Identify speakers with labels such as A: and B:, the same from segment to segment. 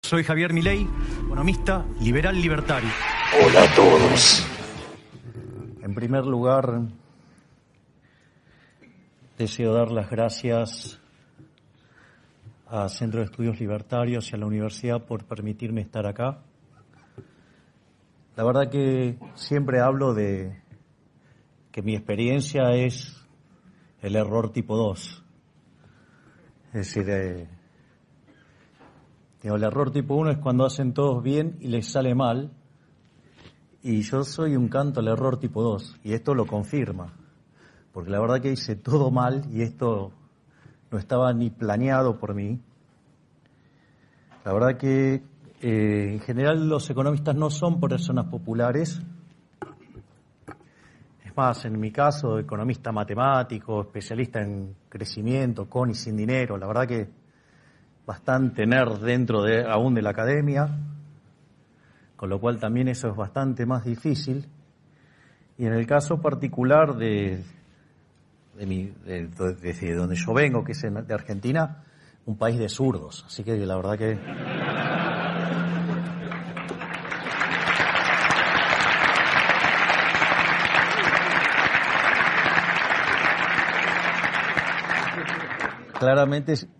A: Soy Javier Milei, economista, liberal libertario.
B: Hola a todos.
C: En primer lugar, deseo dar las gracias a Centro de Estudios Libertarios y a la universidad por permitirme estar acá. La verdad que siempre hablo de que mi experiencia es el error tipo 2. Es decir, el error tipo 1 es cuando hacen todos bien y les sale mal. Y yo soy un canto al error tipo 2. Y esto lo confirma. Porque la verdad que hice todo mal y esto no estaba ni planeado por mí. La verdad que en general los economistas no son personas populares. Es más, en mi caso, economista matemático, especialista en crecimiento, con y sin dinero, la verdad que bastante nerd dentro aún de la academia, con lo cual también eso es bastante más difícil. Y en el caso particular de donde yo vengo, que es de Argentina, un país de zurdos, así que la verdad que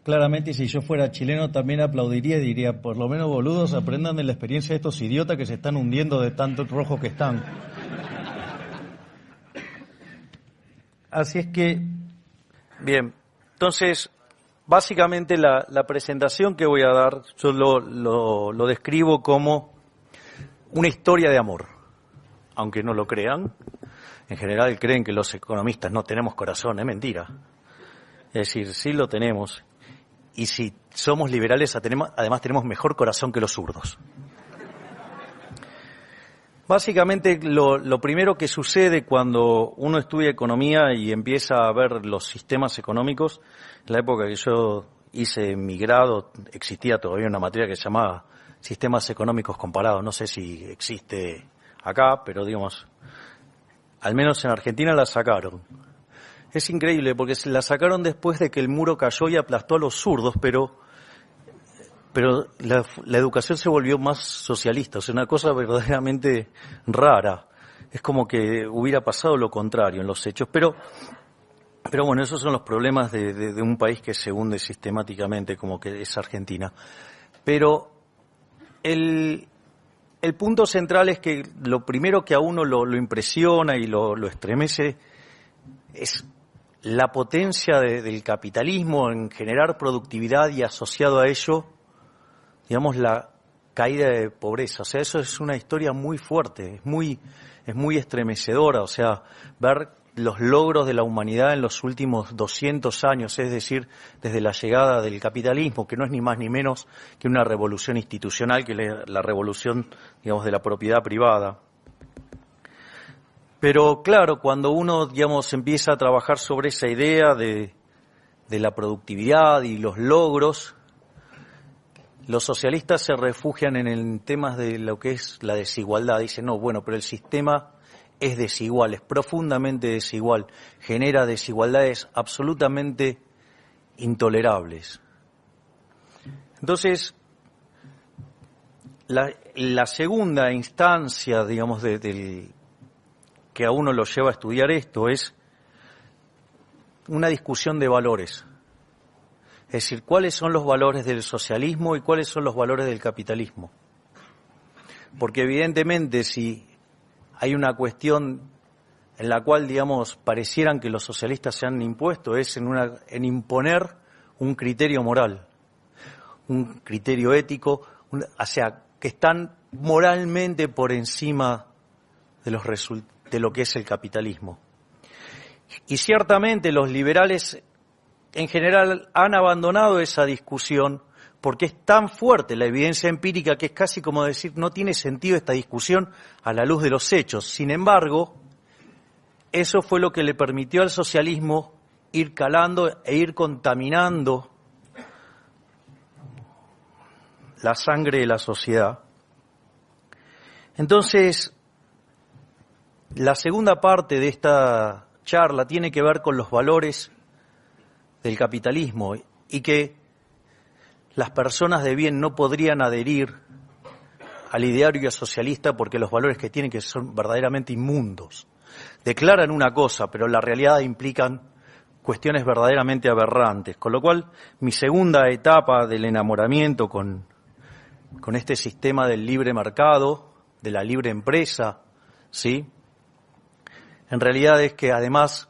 C: Claramente, si yo fuera chileno también aplaudiría y diría, por lo menos boludos, aprendan de la experiencia de estos idiotas que se están hundiendo de tanto rojo que están. Así es que, bien, entonces, básicamente la presentación que voy a dar, yo lo describo como una historia de amor, aunque no lo crean. En general creen que los economistas no tenemos corazón, es mentira. Es decir, sí lo tenemos, y si somos liberales, además tenemos mejor corazón que los zurdos. Básicamente, lo primero que sucede cuando uno estudia economía y empieza a ver los sistemas económicos, en la época que yo hice mi grado, existía todavía una materia que se llamaba Sistemas Económicos Comparados. No sé si existe acá, pero digamos, al menos en Argentina la sacaron. Es increíble porque se la sacaron después de que el muro cayó y aplastó a los zurdos, pero la educación se volvió más socialista, o sea, una cosa verdaderamente rara. Es como que hubiera pasado lo contrario en los hechos, pero bueno, esos son los problemas de un país que se hunde sistemáticamente como que es Argentina. Pero el punto central es que lo primero que a uno lo impresiona y lo estremece es la potencia del capitalismo en generar productividad y asociado a ello, digamos, la caída de pobreza. O sea, eso es una historia muy fuerte, es muy estremecedora. O sea, ver los logros de la humanidad en los últimos 200 años, es decir, desde la llegada del capitalismo, que no es ni más ni menos que una revolución institucional, que la revolución, digamos, de la propiedad privada. Pero claro, cuando uno, digamos, empieza a trabajar sobre esa idea de la productividad y los logros, los socialistas se refugian en temas de lo que es la desigualdad. Dicen, no, bueno, pero el sistema es desigual, es profundamente desigual, genera desigualdades absolutamente intolerables. Entonces, la segunda instancia, digamos, que a uno lo lleva a estudiar esto es una discusión de valores. Es decir, ¿cuáles son los valores del socialismo y cuáles son los valores del capitalismo? Porque evidentemente si hay una cuestión en la cual, digamos, parecieran que los socialistas se han impuesto, es en imponer un criterio moral, un criterio ético, o sea, que están moralmente por encima de los resultados de lo que es el capitalismo. Y ciertamente los liberales en general han abandonado esa discusión porque es tan fuerte la evidencia empírica que es casi como decir no tiene sentido esta discusión a la luz de los hechos. Sin embargo, eso fue lo que le permitió al socialismo ir calando e ir contaminando la sangre de la sociedad. Entonces, la segunda parte de esta charla tiene que ver con los valores del capitalismo y que las personas de bien no podrían adherir al ideario socialista porque los valores que tienen que son verdaderamente inmundos. Declaran una cosa, pero en la realidad implican cuestiones verdaderamente aberrantes. Con lo cual, mi segunda etapa del enamoramiento con este sistema del libre mercado, de la libre empresa, ¿sí? En realidad es que además,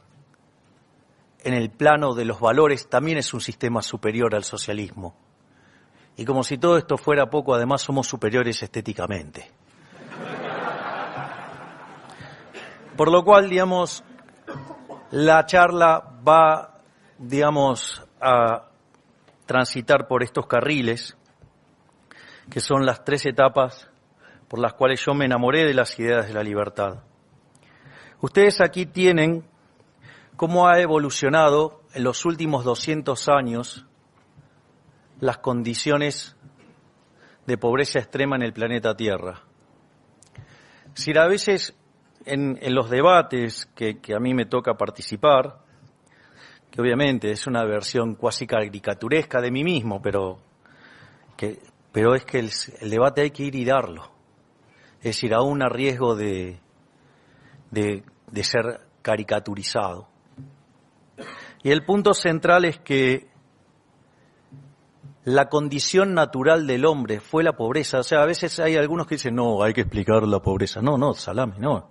C: en el plano de los valores, también es un sistema superior al socialismo. Y como si todo esto fuera poco, además somos superiores estéticamente. Por lo cual, digamos, la charla va, digamos, a transitar por estos carriles, que son las 3 etapas por las cuales yo me enamoré de las ideas de la libertad. Ustedes aquí tienen cómo ha evolucionado en los últimos 200 años las condiciones de pobreza extrema en el planeta Tierra. Si a veces en los debates que a mí me toca participar, que obviamente es una versión cuasi caricaturesca de mí mismo, pero es que el debate hay que ir y darlo. Es decir, aún a riesgo de ser caricaturizado. Y el punto central es que la condición natural del hombre fue la pobreza. O sea, a veces hay algunos que dicen, no, hay que explicar la pobreza. No, salame, no.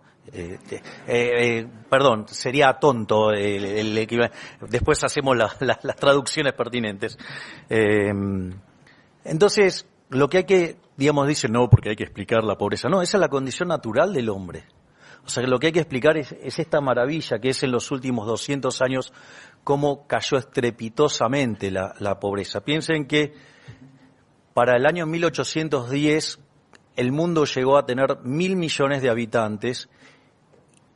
C: Perdón, sería tonto el equivalente. Después hacemos las traducciones pertinentes. Entonces, lo que hay que, digamos, dicen, no, porque hay que explicar la pobreza. No, esa es la condición natural del hombre. O sea, que lo que hay que explicar es esta maravilla que es en los últimos 200 años cómo cayó estrepitosamente la pobreza. Piensen que para el año 1810 el mundo llegó a tener 1.000 millones de habitantes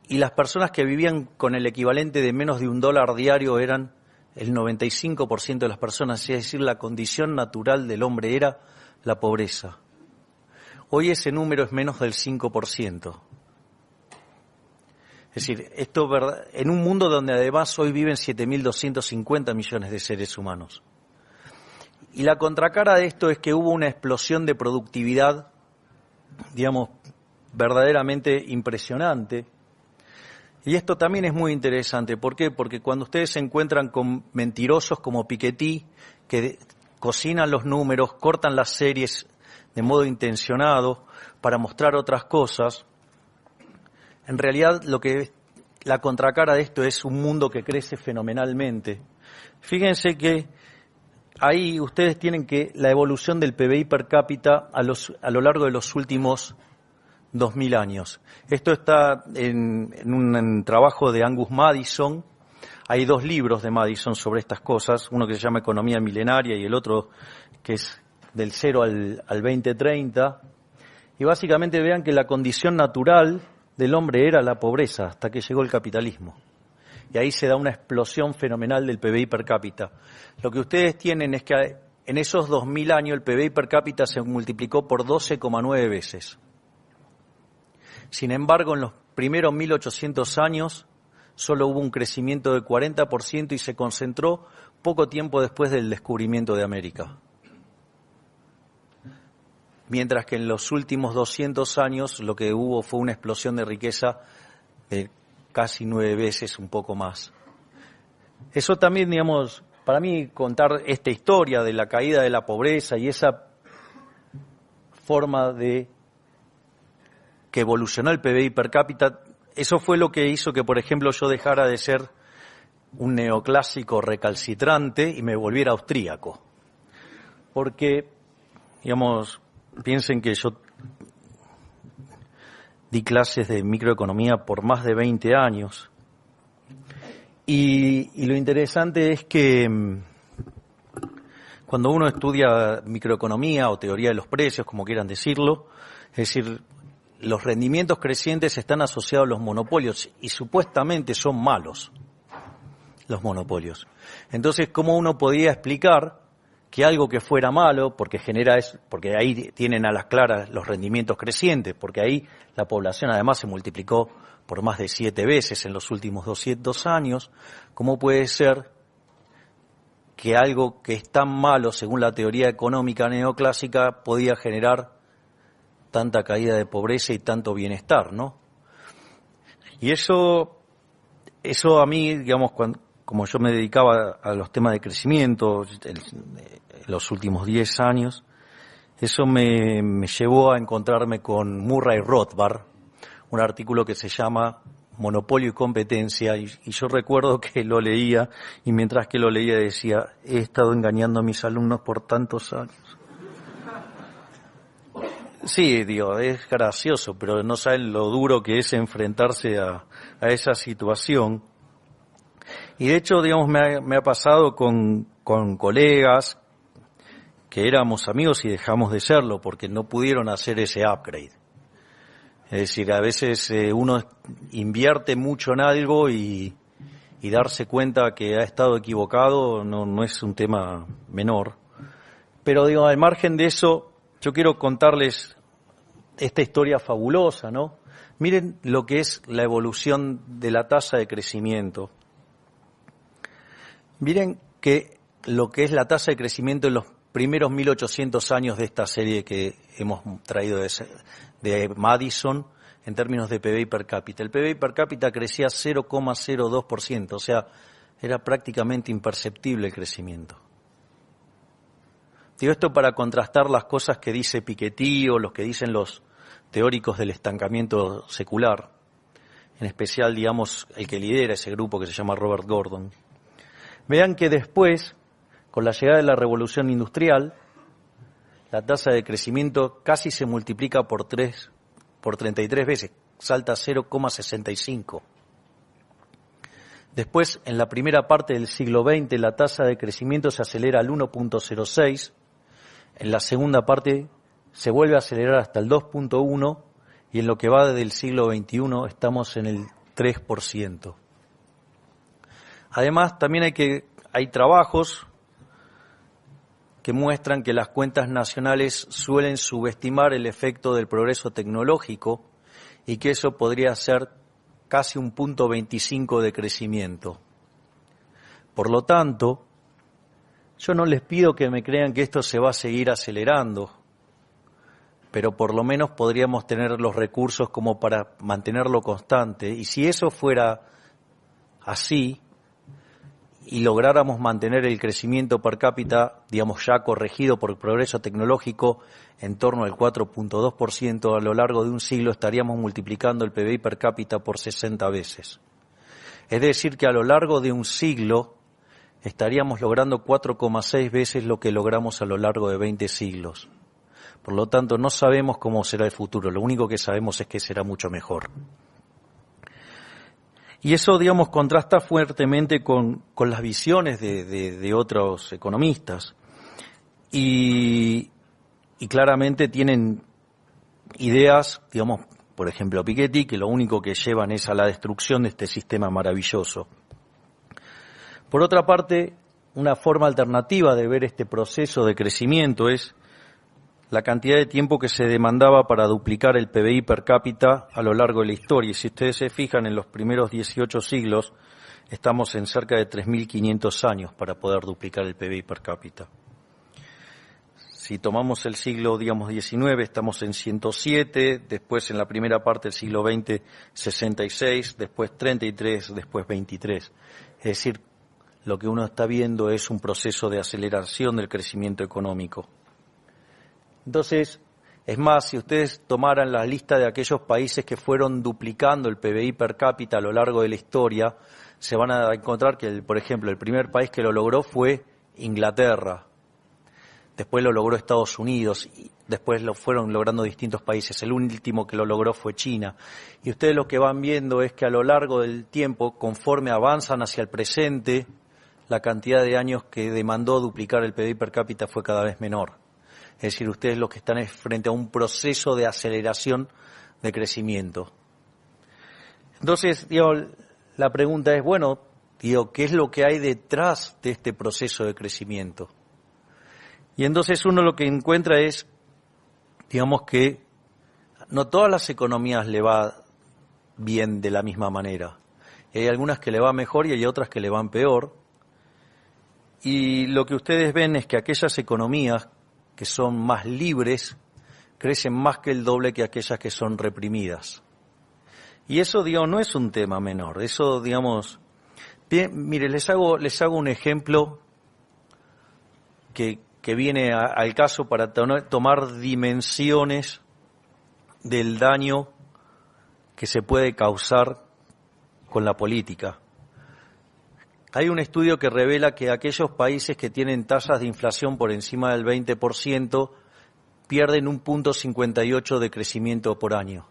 C: y las personas que vivían con el equivalente de menos de $1 diario eran el 95% de las personas. Es decir, la condición natural del hombre era la pobreza. Hoy ese número es menos del 5%. Es decir, esto en un mundo donde además hoy viven 7.250 millones de seres humanos. Y la contracara de esto es que hubo una explosión de productividad, digamos, verdaderamente impresionante. Y esto también es muy interesante. ¿Por qué? Porque cuando ustedes se encuentran con mentirosos como Piketty, que cocinan los números, cortan las series de modo intencionado para mostrar otras cosas, en realidad la contracara de esto es un mundo que crece fenomenalmente. Fíjense que ahí ustedes tienen que la evolución del PBI per cápita a lo largo de los últimos 2000 años. Esto está en un trabajo de Angus Maddison. Hay 2 libros de Maddison sobre estas cosas, uno que se llama Economía Milenaria y el otro que es del 0 al 2030. Y básicamente vean que la condición natural del hombre era la pobreza hasta que llegó el capitalismo. Y ahí se da una explosión fenomenal del PBI per cápita. Lo que ustedes tienen es que en esos 2000 años el PBI per cápita se multiplicó por 12,9 veces. Sin embargo, en los primeros 1800 años solo hubo un crecimiento del 40% y se concentró poco tiempo después del descubrimiento de América. Mientras que en los últimos 200 años lo que hubo fue una explosión de riqueza de casi 9 veces, un poco más. Eso también, digamos, para mí contar esta historia de la caída de la pobreza y esa forma de que evolucionó el PBI per cápita, eso fue lo que hizo que, por ejemplo, yo dejara de ser un neoclásico recalcitrante y me volviera austríaco. Porque, digamos, piensen que yo di clases de microeconomía por más de 20 años y lo interesante es que cuando uno estudia microeconomía o teoría de los precios, como quieran decirlo, es decir, los rendimientos crecientes están asociados a los monopolios y supuestamente son malos los monopolios. Entonces, ¿cómo uno podía explicar que algo que fuera malo, porque ahí tienen a las claras los rendimientos crecientes, porque ahí la población además se multiplicó por más de 7 veces en los últimos 200 años, ¿cómo puede ser que algo que es tan malo, según la teoría económica neoclásica, podía generar tanta caída de pobreza y tanto bienestar, ¿no? Y eso a mí, digamos, como yo me dedicaba a los temas de crecimiento los últimos 10 años, eso me llevó a encontrarme con Murray Rothbard, un artículo que se llama Monopolio y Competencia, y yo recuerdo que lo leía, y mientras que lo leía decía, he estado engañando a mis alumnos por tantos años. Sí, digo, es gracioso, pero no saben lo duro que es enfrentarse a esa situación. Y de hecho, digamos, me ha pasado con colegas que éramos amigos y dejamos de serlo porque no pudieron hacer ese upgrade. Es decir, a veces uno invierte mucho en algo y darse cuenta que ha estado equivocado no es un tema menor. Pero digo, al margen de eso, yo quiero contarles esta historia fabulosa, ¿no? Miren lo que es la evolución de la tasa de crecimiento. Miren que lo que es la tasa de crecimiento en los primeros 1800 años de esta serie que hemos traído de Madison en términos de PBI per cápita. El PBI per cápita crecía 0,02%, o sea, era prácticamente imperceptible el crecimiento. Digo esto para contrastar las cosas que dice Piketty o los que dicen los teóricos del estancamiento secular, en especial, digamos, el que lidera ese grupo que se llama Robert Gordon. Vean que después, con la llegada de la revolución industrial, la tasa de crecimiento casi se multiplica por 33 veces, salta a 0,65. Después, en la primera parte del siglo XX, la tasa de crecimiento se acelera al 1,06. En la segunda parte se vuelve a acelerar hasta el 2,1 y en lo que va del siglo XXI estamos en el 3%. Además, también hay trabajos que muestran que las cuentas nacionales suelen subestimar el efecto del progreso tecnológico y que eso podría ser casi un 0,25 de crecimiento. Por lo tanto, yo no les pido que me crean que esto se va a seguir acelerando, pero por lo menos podríamos tener los recursos como para mantenerlo constante. Y si eso fuera así y lográramos mantener el crecimiento per cápita, digamos ya corregido por el progreso tecnológico, en torno al 4,2%, a lo largo de un siglo estaríamos multiplicando el PBI per cápita por 60 veces. Es decir, que a lo largo de un siglo estaríamos logrando 4,6 veces lo que logramos a lo largo de 20 siglos. Por lo tanto, no sabemos cómo será el futuro, lo único que sabemos es que será mucho mejor. Y eso, digamos, contrasta fuertemente con las visiones de otros economistas. Y claramente tienen ideas, digamos, por ejemplo, Piketty, que lo único que llevan es a la destrucción de este sistema maravilloso. Por otra parte, una forma alternativa de ver este proceso de crecimiento es la cantidad de tiempo que se demandaba para duplicar el PBI per cápita a lo largo de la historia. Y si ustedes se fijan, en los primeros 18 siglos estamos en cerca de 3.500 años para poder duplicar el PBI per cápita. Si tomamos el siglo, digamos, 19, estamos en 107, después en la primera parte del siglo XX, 66, después 33, después 23. Es decir, lo que uno está viendo es un proceso de aceleración del crecimiento económico. Entonces, es más, si ustedes tomaran la lista de aquellos países que fueron duplicando el PBI per cápita a lo largo de la historia, se van a encontrar que, por ejemplo, el primer país que lo logró fue Inglaterra. Después lo logró Estados Unidos, y después lo fueron logrando distintos países. El último que lo logró fue China. Y ustedes lo que van viendo es que a lo largo del tiempo, conforme avanzan hacia el presente, la cantidad de años que demandó duplicar el PBI per cápita fue cada vez menor. Es decir, ustedes lo que están es frente a un proceso de aceleración de crecimiento. Entonces, la pregunta es, bueno, ¿qué es lo que hay detrás de este proceso de crecimiento? Y entonces uno lo que encuentra es, digamos, que no todas las economías le va bien de la misma manera. Hay algunas que le va mejor y hay otras que le van peor. Y lo que ustedes ven es que aquellas economías que son más libres crecen más que el doble que aquellas que son reprimidas. Y eso, digamos, no es un tema menor. Eso, digamos, bien, mire, les hago un ejemplo que viene al caso para tomar dimensiones del daño que se puede causar con la política. Hay un estudio que revela que aquellos países que tienen tasas de inflación por encima del 20% pierden 1,58 de crecimiento por año.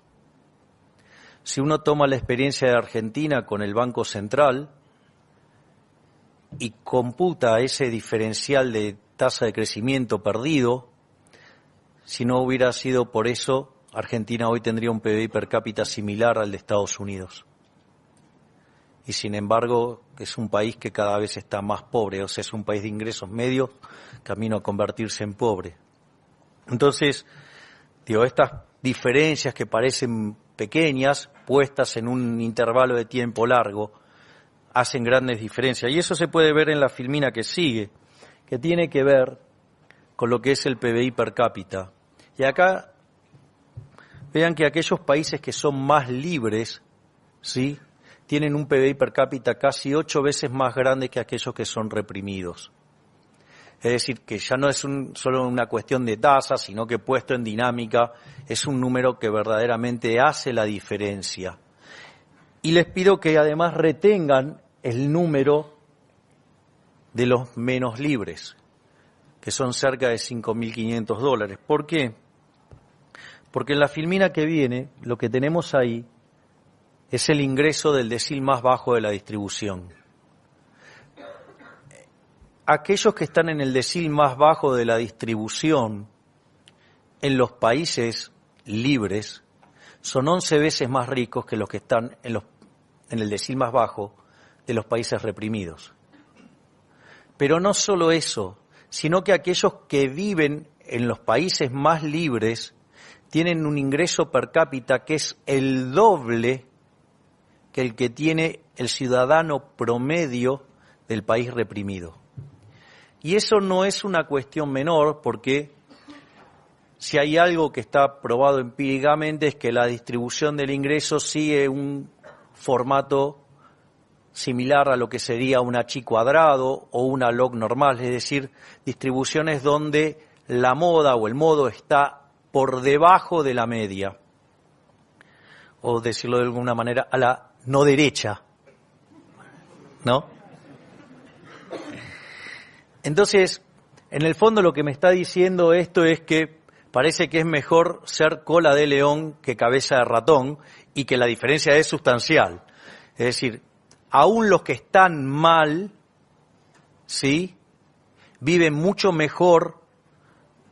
C: Si uno toma la experiencia de Argentina con el Banco Central y computa ese diferencial de tasa de crecimiento perdido, si no hubiera sido por eso, Argentina hoy tendría un PBI per cápita similar al de Estados Unidos. Y sin embargo, es un país que cada vez está más pobre, o sea, es un país de ingresos medios, camino a convertirse en pobre. Entonces, digo, estas diferencias que parecen pequeñas, puestas en un intervalo de tiempo largo, hacen grandes diferencias. Y eso se puede ver en la filmina que sigue, que tiene que ver con lo que es el PBI per cápita. Y acá, vean que aquellos países que son más libres, ¿sí?, tienen un PBI per cápita casi 8 veces más grande que aquellos que son reprimidos. Es decir, que ya no es solo una cuestión de tasas, sino que puesto en dinámica es un número que verdaderamente hace la diferencia. Y les pido que además retengan el número de los menos libres, que son cerca de $5.500. ¿Por qué? Porque en la filmina que viene, lo que tenemos ahí es el ingreso del decil más bajo de la distribución. Aquellos que están en el decil más bajo de la distribución, en los países libres, son 11 veces más ricos que los que están en el decil más bajo de los países reprimidos. Pero no solo eso, sino que aquellos que viven en los países más libres tienen un ingreso per cápita que es el doble que el que tiene el ciudadano promedio del país reprimido. Y eso no es una cuestión menor, porque si hay algo que está probado empíricamente es que la distribución del ingreso sigue un formato similar a lo que sería una chi cuadrado o una log normal, es decir, distribuciones donde la moda o el modo está por debajo de la media, o decirlo de alguna manera, a la no derecha, ¿no? Entonces, en el fondo lo que me está diciendo esto es que parece que es mejor ser cola de león que cabeza de ratón, y que la diferencia es sustancial. Es decir, aún los que están mal, ¿sí?, viven mucho mejor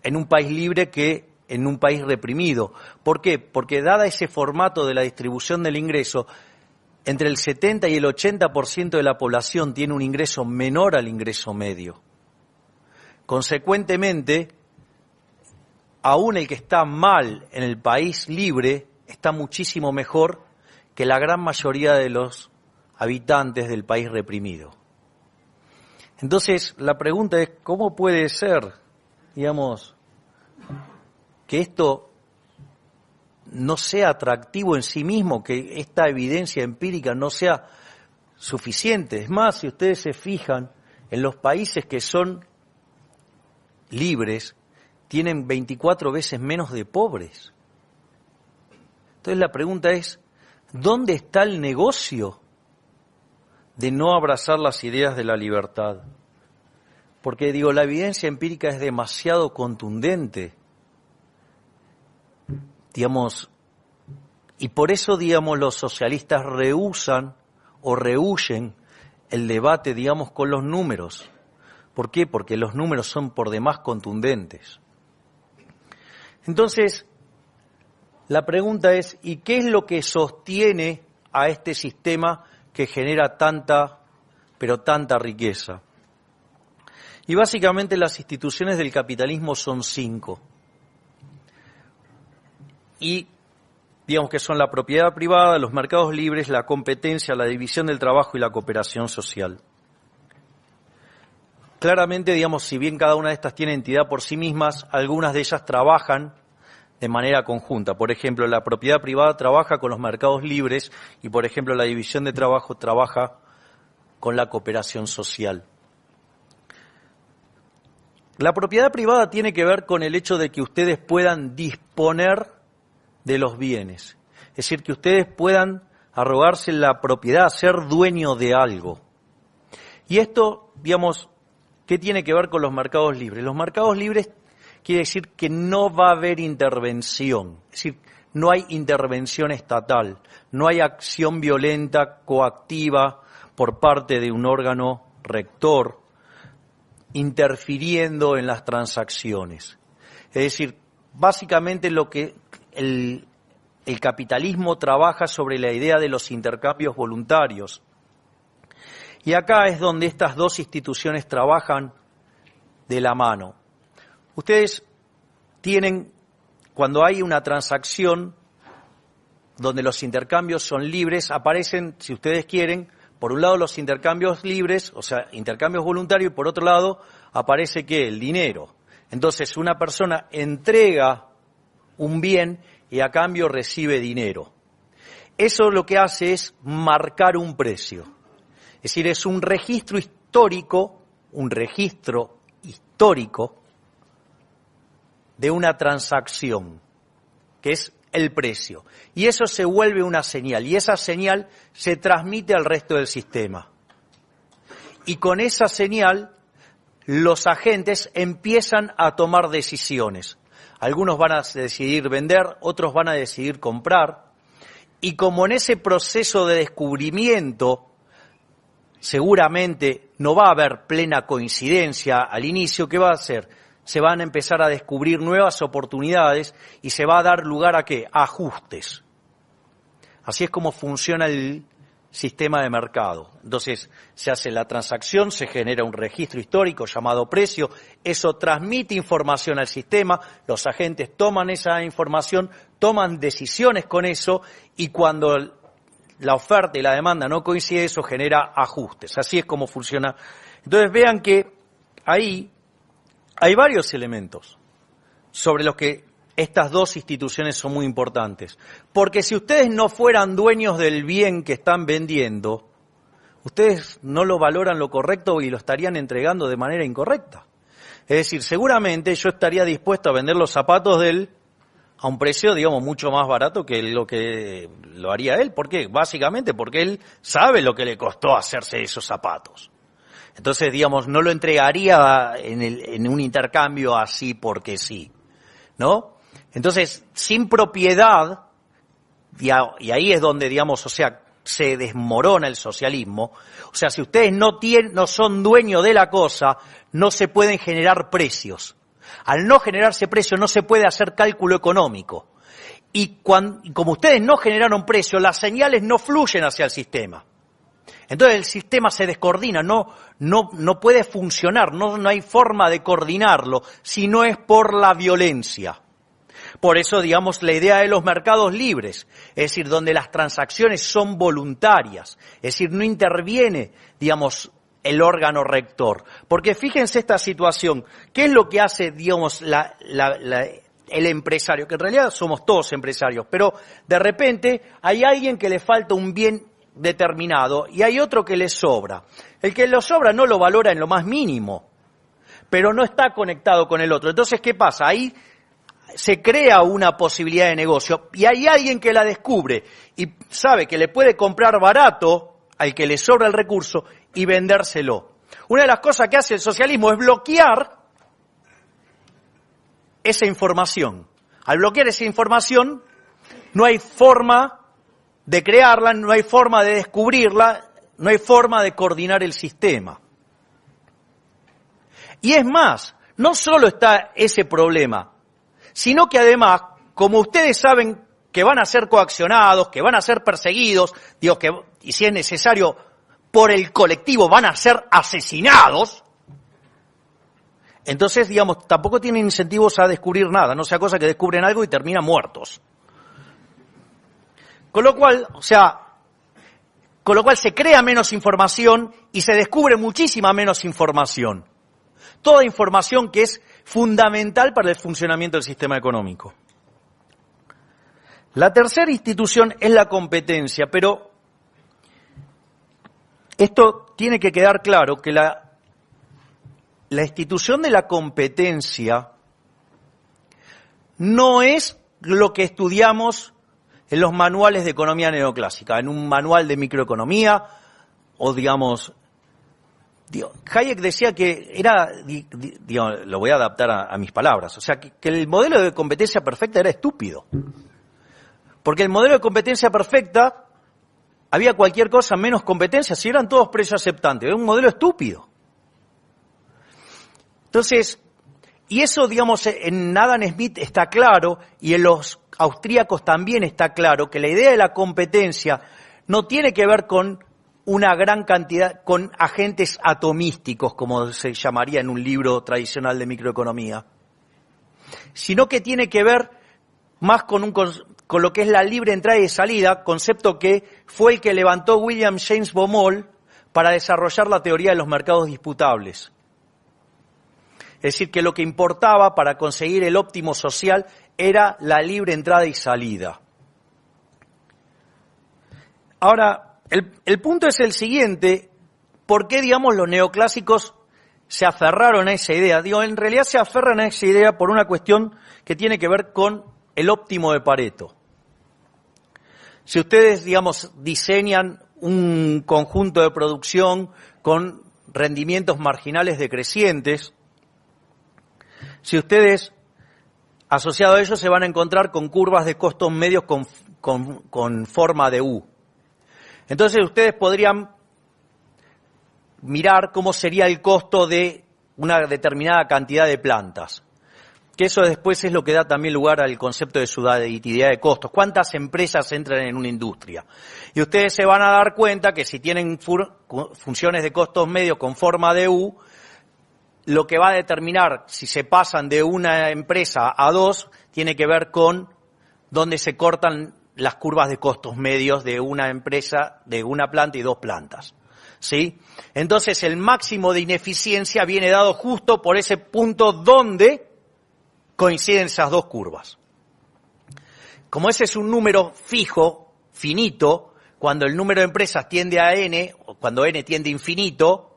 C: en un país libre que en un país reprimido. ¿Por qué? Porque dada ese formato de la distribución del ingreso, entre el 70 y el 80% de la población tiene un ingreso menor al ingreso medio. Consecuentemente, aún el que está mal en el país libre está muchísimo mejor que la gran mayoría de los habitantes del país reprimido. Entonces, la pregunta es, ¿cómo puede ser, digamos, que esto no sea atractivo en sí mismo, que esta evidencia empírica no sea suficiente? Es más, si ustedes se fijan, en los países que son libres, tienen 24 veces menos de pobres. Entonces la pregunta es, ¿dónde está el negocio de no abrazar las ideas de la libertad? Porque, digo, la evidencia empírica es demasiado contundente. Digamos, y por eso, digamos, los socialistas rehúsan o rehúyen el debate, digamos, con los números. ¿Por qué? Porque los números son por demás contundentes. Entonces, la pregunta es, ¿y qué es lo que sostiene a este sistema que genera tanta, pero tanta riqueza? Y básicamente las instituciones del capitalismo son 5. Y digamos que son la propiedad privada, los mercados libres, la competencia, la división del trabajo y la cooperación social. claramente, digamos, si bien cada una de estas tiene entidad por sí mismas, algunas de ellas trabajan de manera conjunta. Por ejemplo, la propiedad privada trabaja con los mercados libres y, por ejemplo, la división de trabajo trabaja con la cooperación social. La propiedad privada tiene que ver con el hecho de que ustedes puedan disponer de los bienes. Es decir, que ustedes puedan arrogarse la propiedad, ser dueño de algo. Y esto, digamos, ¿qué tiene que ver con los mercados libres? Los mercados libres quiere decir que no va a haber intervención. Es decir, no hay intervención estatal, no hay acción violenta, coactiva por parte de un órgano rector interfiriendo en las transacciones. Es decir, básicamente lo que el capitalismo trabaja sobre la idea de los intercambios voluntarios. Y acá es donde estas dos instituciones trabajan de la mano. Ustedes tienen, cuando hay una transacción donde los intercambios son libres, aparecen, si ustedes quieren, por un lado los intercambios libres, o sea, intercambios voluntarios, y por otro lado aparece ¿qué? El dinero. Entonces una persona entrega un bien y a cambio recibe dinero. Eso lo que hace es marcar un precio. Es decir, es un registro histórico de una transacción, que es el precio. Y eso se vuelve una señal, y esa señal se transmite al resto del sistema. Y con esa señal, los agentes empiezan a tomar decisiones. Algunos van a decidir vender, otros van a decidir comprar. Y como en ese proceso de descubrimiento seguramente no va a haber plena coincidencia al inicio, ¿qué va a hacer? Se van a empezar a descubrir nuevas oportunidades y se va a dar lugar a ¿qué? A ajustes. Así es como funciona el sistema de mercado. Entonces, se hace la transacción, se genera un registro histórico llamado precio, eso transmite información al sistema, los agentes toman esa información, toman decisiones con eso, y cuando la oferta y la demanda no coinciden, eso genera ajustes. Así es como funciona. Entonces, vean que ahí hay varios elementos sobre los que estas dos instituciones son muy importantes. Porque si ustedes no fueran dueños del bien que están vendiendo, ustedes no lo valoran lo correcto y lo estarían entregando de manera incorrecta. Es decir, seguramente yo estaría dispuesto a vender los zapatos de él a un precio, digamos, mucho más barato que lo haría él. ¿Por qué? Básicamente porque él sabe lo que le costó hacerse esos zapatos. Entonces, digamos, no lo entregaría en un intercambio así porque sí, ¿no? Entonces, sin propiedad, y ahí es donde, digamos, o sea, se desmorona el socialismo. O sea, si ustedes no son dueños de la cosa, no se pueden generar precios. Al no generarse precio, no se puede hacer cálculo económico. Y como ustedes no generaron precio, las señales no fluyen hacia el sistema. Entonces el sistema se descoordina, no puede funcionar, no hay forma de coordinarlo si no es por la violencia. Por eso, digamos, la idea de los mercados libres, es decir, donde las transacciones son voluntarias, es decir, no interviene, digamos, el órgano rector. Porque fíjense esta situación, ¿qué es lo que hace, digamos, el empresario? Que en realidad somos todos empresarios, pero de repente hay alguien que le falta un bien determinado y hay otro que le sobra. El que le sobra no lo valora en lo más mínimo, pero no está conectado con el otro. Entonces, ¿qué pasa? Ahí se crea una posibilidad de negocio y hay alguien que la descubre y sabe que le puede comprar barato al que le sobra el recurso y vendérselo. Una de las cosas que hace el socialismo es bloquear esa información. Al bloquear esa información, no hay forma de crearla, no hay forma de descubrirla, no hay forma de coordinar el sistema. Y es más, no solo está ese problema, sino que además, como ustedes saben que van a ser coaccionados, que van a ser perseguidos, digo, y si es necesario, por el colectivo van a ser asesinados, entonces, digamos, tampoco tienen incentivos a descubrir nada, no sea cosa que descubren algo y terminan muertos. Con lo cual se crea menos información y se descubre muchísima menos información. Toda información que es fundamental para el funcionamiento del sistema económico. La tercera institución es la competencia, pero esto tiene que quedar claro que la institución de la competencia no es lo que estudiamos en los manuales de economía neoclásica, en un manual de microeconomía, o digamos, Hayek decía que era, lo voy a adaptar a mis palabras, o sea, que el modelo de competencia perfecta era estúpido. Porque el modelo de competencia perfecta, había cualquier cosa menos competencia, si eran todos precios aceptantes, era un modelo estúpido. Entonces, y eso, digamos, en Adam Smith está claro, y en los austríacos también está claro, que la idea de la competencia no tiene que ver con una gran cantidad, con agentes atomísticos, como se llamaría en un libro tradicional de microeconomía, sino que tiene que ver más con lo que es la libre entrada y salida, concepto que fue el que levantó William James Baumol para desarrollar la teoría de los mercados disputables. Es decir, que lo que importaba para conseguir el óptimo social era la libre entrada y salida. Ahora, el punto es el siguiente: ¿por qué, digamos, los neoclásicos se aferraron a esa idea? En realidad se aferran a esa idea por una cuestión que tiene que ver con el óptimo de Pareto. Si ustedes, digamos, diseñan un conjunto de producción con rendimientos marginales decrecientes, si ustedes, asociado a ello, se van a encontrar con curvas de costos medios con forma de U. Entonces ustedes podrían mirar cómo sería el costo de una determinada cantidad de plantas. Que eso después es lo que da también lugar al concepto de sudatividad de costos. ¿Cuántas empresas entran en una industria? Y ustedes se van a dar cuenta que si tienen funciones de costos medios con forma de U, lo que va a determinar si se pasan de una empresa a dos tiene que ver con dónde se cortan las curvas de costos medios de una empresa, de una planta y dos plantas. ¿Sí? Entonces el máximo de ineficiencia viene dado justo por ese punto donde coinciden esas dos curvas. Como ese es un número fijo, finito, cuando el número de empresas tiende a n, o cuando n tiende a infinito,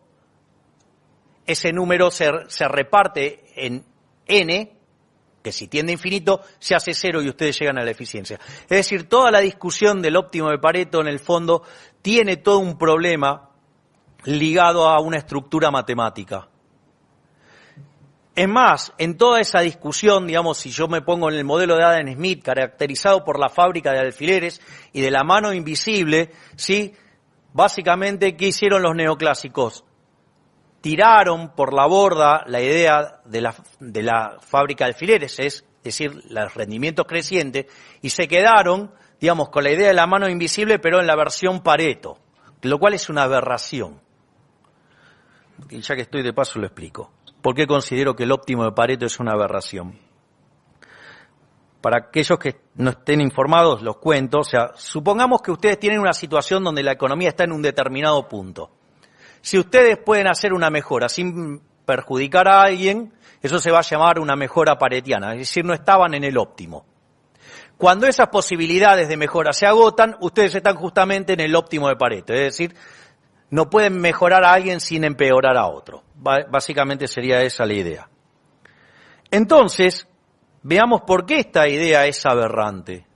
C: ese número se reparte en n, que si tiende a infinito, se hace cero y ustedes llegan a la eficiencia. Es decir, toda la discusión del óptimo de Pareto, en el fondo, tiene todo un problema ligado a una estructura matemática. Es más, en toda esa discusión, digamos, si yo me pongo en el modelo de Adam Smith, caracterizado por la fábrica de alfileres y de la mano invisible, ¿sí? Básicamente, ¿qué hicieron los neoclásicos? Tiraron por la borda la idea de la fábrica de alfileres, es decir, los rendimientos crecientes, y se quedaron, digamos, con la idea de la mano invisible, pero en la versión Pareto, lo cual es una aberración. Y ya que estoy de paso lo explico. ¿Por qué considero que el óptimo de Pareto es una aberración? Para aquellos que no estén informados, los cuento. O sea, supongamos que ustedes tienen una situación donde la economía está en un determinado punto. Si ustedes pueden hacer una mejora sin perjudicar a alguien, eso se va a llamar una mejora paretiana, es decir, no estaban en el óptimo. Cuando esas posibilidades de mejora se agotan, ustedes están justamente en el óptimo de Pareto, es decir, no pueden mejorar a alguien sin empeorar a otro. Básicamente sería esa la idea. Entonces, veamos por qué esta idea es aberrante.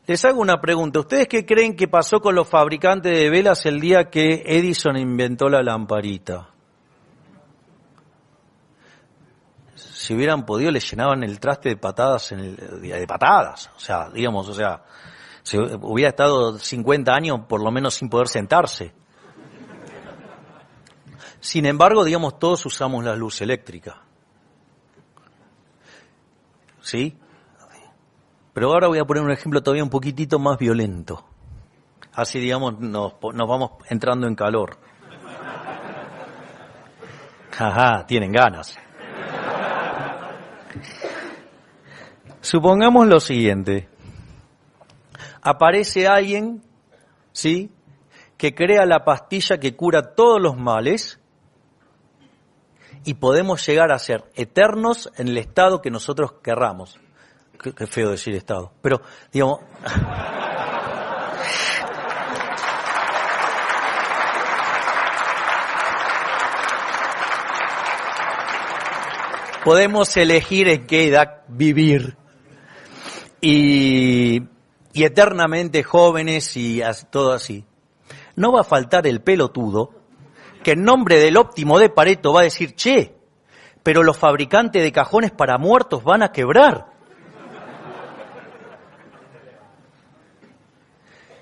C: Les hago una pregunta. ¿Ustedes qué creen que pasó con los fabricantes de velas el día que Edison inventó la lamparita? Si hubieran podido, le llenaban el traste de patadas de patadas. O sea, digamos, se hubiera estado 50 años por lo menos sin poder sentarse. Sin embargo, digamos, todos usamos la luz eléctrica. ¿Sí? Pero ahora voy a poner un ejemplo todavía un poquitito más violento. Así, digamos, nos vamos entrando en calor. Ajá, tienen ganas. Supongamos lo siguiente. Aparece alguien, ¿sí?, que crea la pastilla que cura todos los males y podemos llegar a ser eternos en el estado que nosotros querramos. Qué feo decir estado, pero digamos... Podemos elegir en qué edad vivir y eternamente jóvenes y todo así. No va a faltar el pelotudo que en nombre del óptimo de Pareto va a decir, che, pero los fabricantes de cajones para muertos van a quebrar.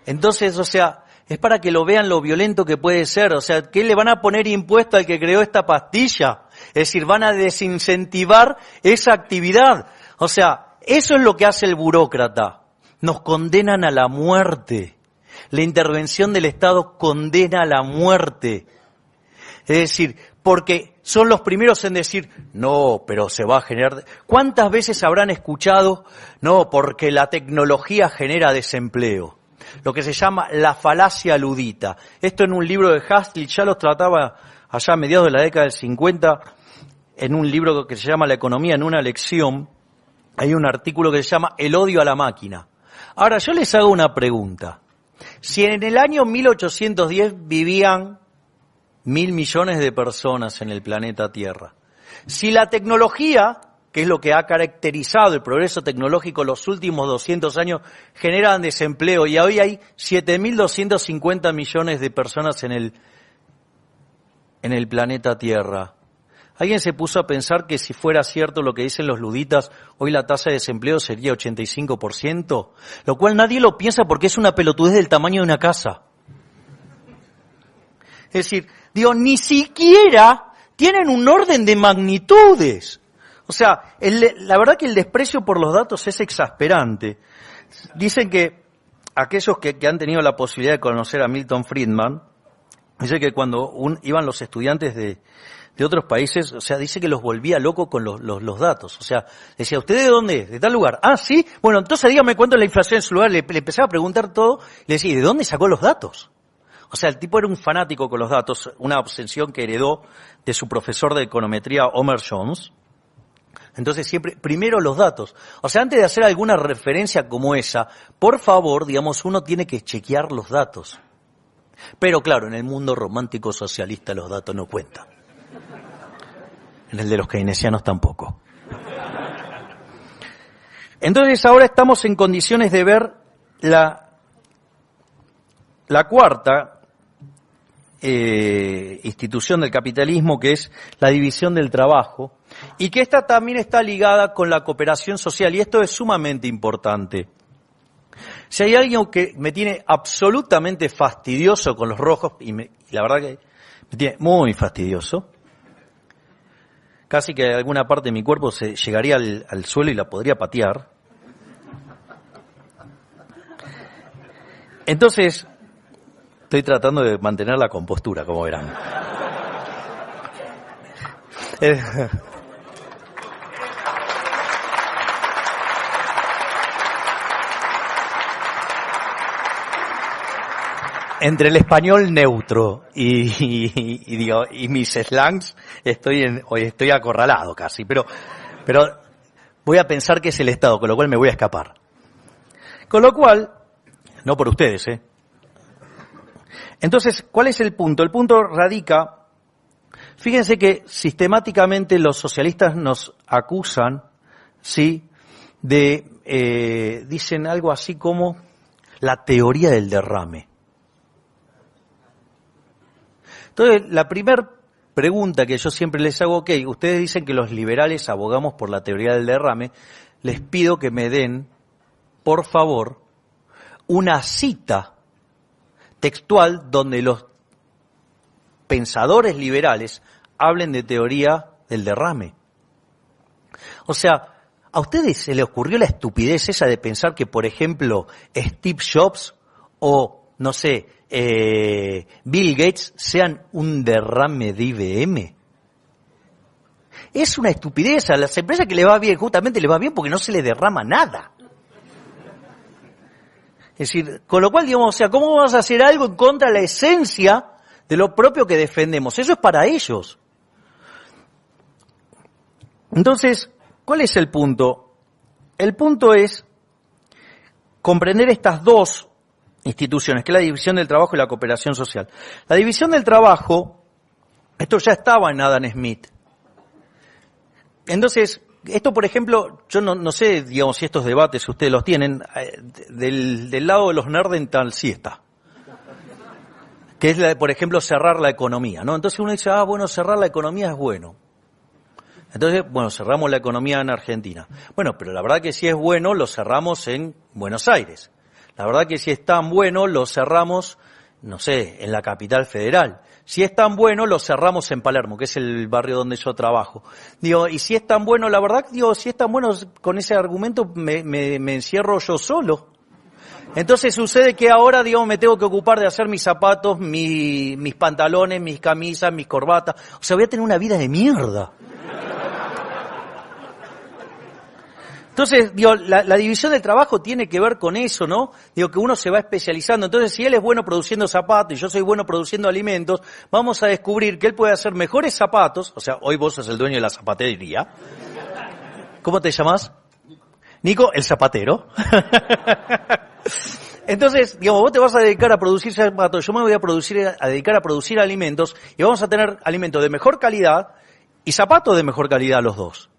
C: Entonces, o sea, es para que lo vean lo violento que puede ser. O sea, ¿qué le van a poner impuesto al que creó esta pastilla? Es decir, van a desincentivar esa actividad. O sea, eso es lo que hace el burócrata. Nos condenan a la muerte. La intervención del Estado condena a la muerte. Es decir, porque son los primeros en decir, no, pero se va a generar... ¿Cuántas veces habrán escuchado? No, porque la tecnología genera desempleo. Lo que se llama la falacia ludita. Esto en un libro de Huxley ya lo trataba allá a mediados de la década del 50, en un libro que se llama La economía en una lección, hay un artículo que se llama El odio a la máquina. Ahora, yo les hago una pregunta. Si en el año 1810 vivían 1.000 millones de personas en el planeta Tierra, si la tecnología, que es lo que ha caracterizado el progreso tecnológico los últimos 200 años, generan desempleo y hoy hay 7.250 millones de personas en el planeta Tierra. ¿Alguien se puso a pensar que si fuera cierto lo que dicen los luditas, hoy la tasa de desempleo sería 85%? Lo cual nadie lo piensa porque es una pelotudez del tamaño de una casa. Es decir, digo, ni siquiera tienen un orden de magnitudes. O sea, la verdad que el desprecio por los datos es exasperante. Dicen que aquellos que han tenido la posibilidad de conocer a Milton Friedman, dicen que cuando iban los estudiantes de otros países, o sea, dice que los volvía loco con los datos. O sea, decía, ¿usted de dónde es? ¿De tal lugar? Ah, ¿sí? Bueno, entonces dígame cuánto es la inflación en su lugar. Le empezaba a preguntar todo, le decía, ¿y de dónde sacó los datos? O sea, el tipo era un fanático con los datos, una obsesión que heredó de su profesor de econometría, Homer Jones. Entonces siempre, primero los datos. O sea, antes de hacer alguna referencia como esa, por favor, digamos, uno tiene que chequear los datos. Pero claro, en el mundo romántico socialista los datos no cuentan. En el de los keynesianos tampoco. Entonces ahora estamos en condiciones de ver la cuarta institución del capitalismo, que es la división del trabajo, y que esta también está ligada con la cooperación social, y esto es sumamente importante. Si hay alguien que me tiene absolutamente fastidioso con los rojos, y la verdad que me tiene muy fastidioso, casi que alguna parte de mi cuerpo se llegaría al suelo y la podría patear. Entonces, estoy tratando de mantener la compostura, como verán. Entre el español neutro y mis slangs estoy acorralado casi, pero voy a pensar que es el Estado, con lo cual me voy a escapar. Con lo cual, no por ustedes, Entonces, ¿cuál es el punto? El punto radica, fíjense que sistemáticamente los socialistas nos acusan, ¿sí?, dicen algo así como la teoría del derrame. Entonces, la primera pregunta que yo siempre les hago, ok, ustedes dicen que los liberales abogamos por la teoría del derrame, les pido que me den, por favor, una cita textual donde los pensadores liberales hablen de teoría del derrame. O sea, ¿a ustedes se les ocurrió la estupidez esa de pensar que, por ejemplo, Steve Jobs o, no sé, Bill Gates sean un derrame de IBM? Es una estupidez. A las empresas que les va bien, justamente les va bien porque no se les derrama nada. Es decir, con lo cual, digamos, o sea, ¿cómo vamos a hacer algo en contra de la esencia de lo propio que defendemos? Eso es para ellos. Entonces, ¿cuál es el punto? El punto es comprender estas dos instituciones, que es la división del trabajo y la cooperación social. La división del trabajo, esto ya estaba en Adam Smith. Entonces, esto, por ejemplo, yo no sé, digamos, si estos debates ustedes los tienen, del lado de los Nerdental sí está. Que es, por ejemplo, cerrar la economía, ¿no? Entonces uno dice, bueno, cerrar la economía es bueno. Entonces, bueno, cerramos la economía en Argentina. Bueno, pero la verdad que si es bueno, lo cerramos en Buenos Aires. La verdad que si es tan bueno, lo cerramos, no sé, en la capital federal. Si es tan bueno, lo cerramos en Palermo, que es el barrio donde yo trabajo. Digo, y si es tan bueno, la verdad, si es tan bueno, con ese argumento me encierro yo solo. Entonces sucede que ahora, digamos, me tengo que ocupar de hacer mis zapatos, mis pantalones, mis camisas, mis corbatas. O sea, voy a tener una vida de mierda. Entonces, digo, la división del trabajo tiene que ver con eso, ¿no? Digo, que uno se va especializando. Entonces, si él es bueno produciendo zapatos y yo soy bueno produciendo alimentos, vamos a descubrir que él puede hacer mejores zapatos. O sea, hoy vos sos el dueño de la zapatería. ¿Cómo te llamas? Nico, el zapatero. Entonces, digamos, vos te vas a dedicar a producir zapatos, yo me voy a dedicar a producir alimentos y vamos a tener alimentos de mejor calidad y zapatos de mejor calidad los dos.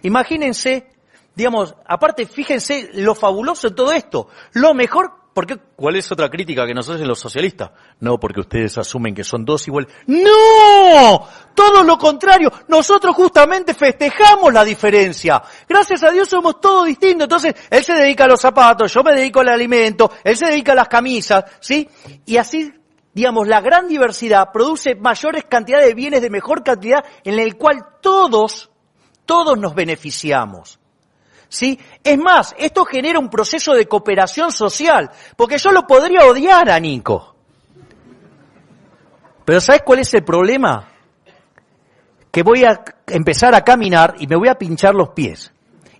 C: Imagínense, digamos, aparte, fíjense lo fabuloso de todo esto. Lo mejor, porque ¿cuál es otra crítica que nos hacen los socialistas? No, porque ustedes asumen que son dos iguales. ¡No! Todo lo contrario. Nosotros justamente festejamos la diferencia. Gracias a Dios somos todos distintos. Entonces, él se dedica a los zapatos, yo me dedico al alimento, él se dedica a las camisas, ¿sí? Y así, digamos, la gran diversidad produce mayores cantidades de bienes de mejor calidad en el cual todos nos beneficiamos. ¿Sí? Es más, esto genera un proceso de cooperación social, porque yo lo podría odiar a Nico. Pero ¿sabes cuál es el problema? Que voy a empezar a caminar y me voy a pinchar los pies.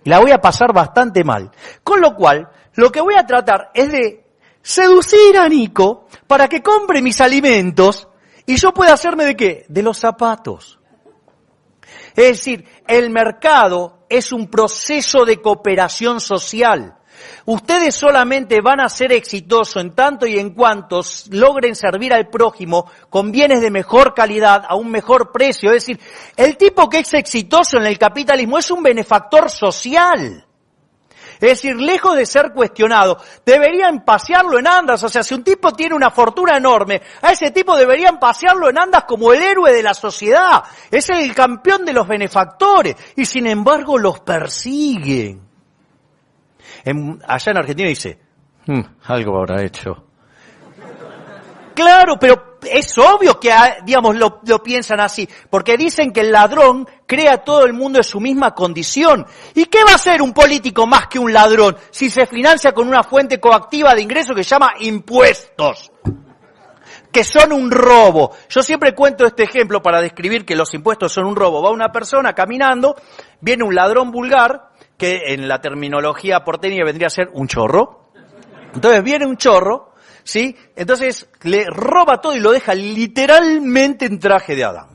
C: Y la voy a pasar bastante mal. Con lo cual, lo que voy a tratar es de seducir a Nico para que compre mis alimentos y yo pueda hacerme ¿de qué? De los zapatos. Es decir, el mercado es un proceso de cooperación social. Ustedes solamente van a ser exitosos en tanto y en cuanto logren servir al prójimo con bienes de mejor calidad a un mejor precio. Es decir, el tipo que es exitoso en el capitalismo es un benefactor social. Es decir, lejos de ser cuestionado, deberían pasearlo en andas. O sea, si un tipo tiene una fortuna enorme, a ese tipo deberían pasearlo en andas como el héroe de la sociedad. Es el campeón de los benefactores. Y sin embargo los persiguen. Allá en Argentina dice, algo habrá hecho. Claro, pero es obvio que, digamos, lo piensan así, porque dicen que el ladrón crea a todo el mundo en su misma condición. ¿Y qué va a hacer un político más que un ladrón si se financia con una fuente coactiva de ingreso que se llama impuestos? Que son un robo. Yo siempre cuento este ejemplo para describir que los impuestos son un robo. Va una persona caminando, viene un ladrón vulgar, que en la terminología porteña vendría a ser un chorro. Entonces viene un chorro, ¿sí? Entonces le roba todo y lo deja literalmente en traje de Adán.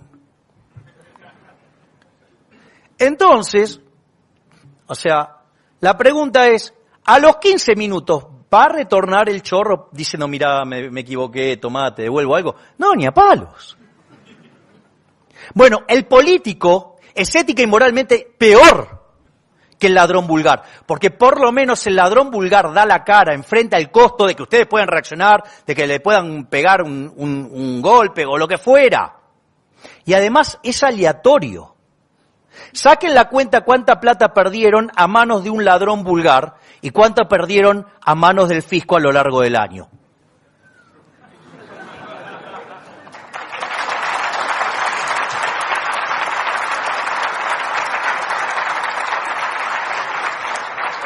C: Entonces, o sea, la pregunta es, a los 15 minutos, ¿va a retornar el chorro diciendo, mira, me equivoqué, tomá, te devuelvo algo? No, ni a palos. Bueno, el político es ética y moralmente peor que el ladrón vulgar, porque por lo menos el ladrón vulgar da la cara, enfrenta el costo de que ustedes puedan reaccionar, de que le puedan pegar un golpe o lo que fuera. Y además es aleatorio. Saquen la cuenta cuánta plata perdieron a manos de un ladrón vulgar y cuánta perdieron a manos del fisco a lo largo del año.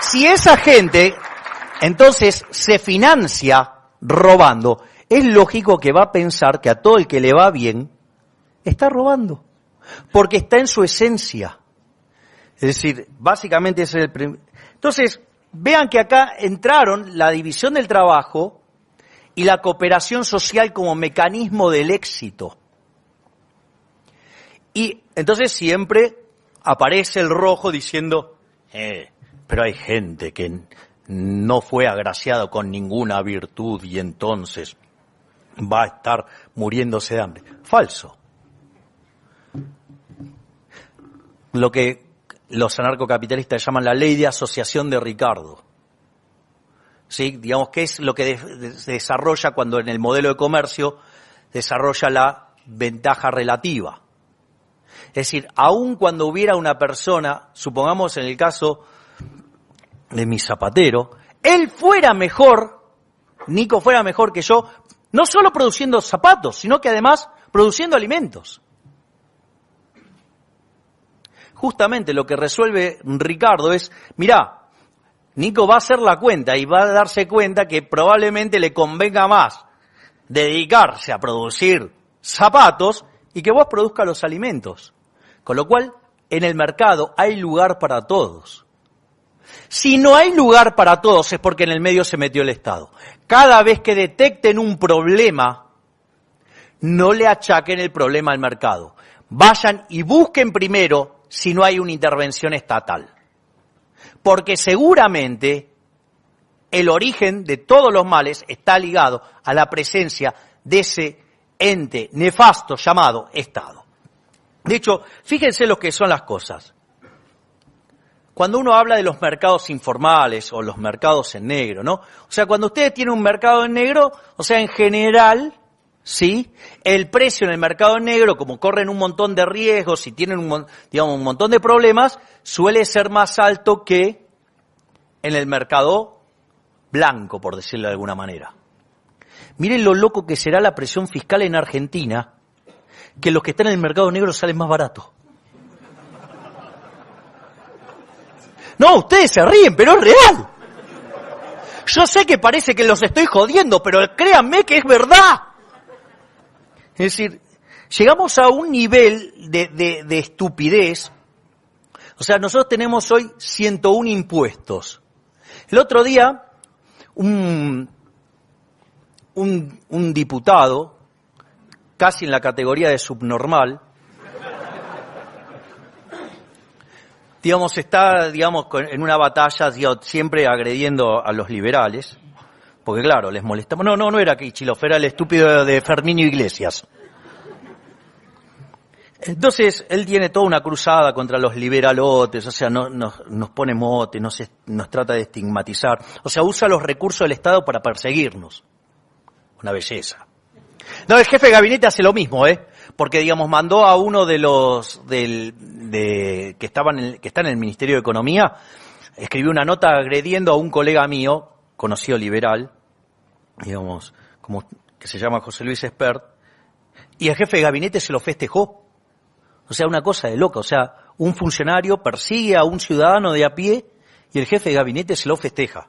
C: Si esa gente, entonces, se financia robando, es lógico que va a pensar que a todo el que le va bien, está robando. Porque está en su esencia. Es decir, básicamente ese es el primer. Entonces, vean que acá entraron la división del trabajo y la cooperación social como mecanismo del éxito. Y entonces siempre, aparece el rojo diciendo, pero hay gente que no fue agraciado con ninguna virtud y entonces va a estar muriéndose de hambre. Falso. Lo que los anarcocapitalistas llaman la ley de asociación de Ricardo. ¿Sí? Digamos, ¿qué es lo que desarrolla cuando en el modelo de comercio desarrolla la ventaja relativa? Es decir, aun cuando hubiera una persona, supongamos en el caso de mi zapatero, él fuera mejor, Nico fuera mejor que yo, no solo produciendo zapatos, sino que además produciendo alimentos. Justamente lo que resuelve Ricardo es, mirá, Nico va a hacer la cuenta y va a darse cuenta que probablemente le convenga más dedicarse a producir zapatos y que vos produzcas los alimentos. Con lo cual, en el mercado hay lugar para todos. Si no hay lugar para todos es porque en el medio se metió el Estado. Cada vez que detecten un problema, no le achaquen el problema al mercado. Vayan y busquen primero si no hay una intervención estatal. Porque seguramente el origen de todos los males está ligado a la presencia de ese ente nefasto llamado Estado. De hecho, fíjense lo que son las cosas. Cuando uno habla de los mercados informales o los mercados en negro, ¿no? O sea, cuando ustedes tienen un mercado en negro, o sea, en general, ¿sí? El precio en el mercado en negro, como corren un montón de riesgos y tienen un montón de problemas, suele ser más alto que en el mercado blanco, por decirlo de alguna manera. Miren lo loco que será la presión fiscal en Argentina, que los que están en el mercado negro salen más baratos. No, ustedes se ríen, pero es real. Yo sé que parece que los estoy jodiendo, pero créanme que es verdad. Es decir, llegamos a un nivel de estupidez. O sea, nosotros tenemos hoy 101 impuestos. El otro día, un diputado, casi en la categoría de subnormal, está, en una batalla, siempre agrediendo a los liberales, porque claro, les molestamos. No era Kicillof, era el estúpido de Fermín Iglesias. Entonces, él tiene toda una cruzada contra los liberalotes, o sea, nos pone mote, nos trata de estigmatizar. O sea, usa los recursos del Estado para perseguirnos. Una belleza. No, el jefe de gabinete hace lo mismo, porque, mandó a uno de los que está en el Ministerio de Economía, escribió una nota agrediendo a un colega mío, conocido liberal, como que se llama José Luis Espert, y el jefe de gabinete se lo festejó. O sea, una cosa de loca. O sea, un funcionario persigue a un ciudadano de a pie y el jefe de gabinete se lo festeja.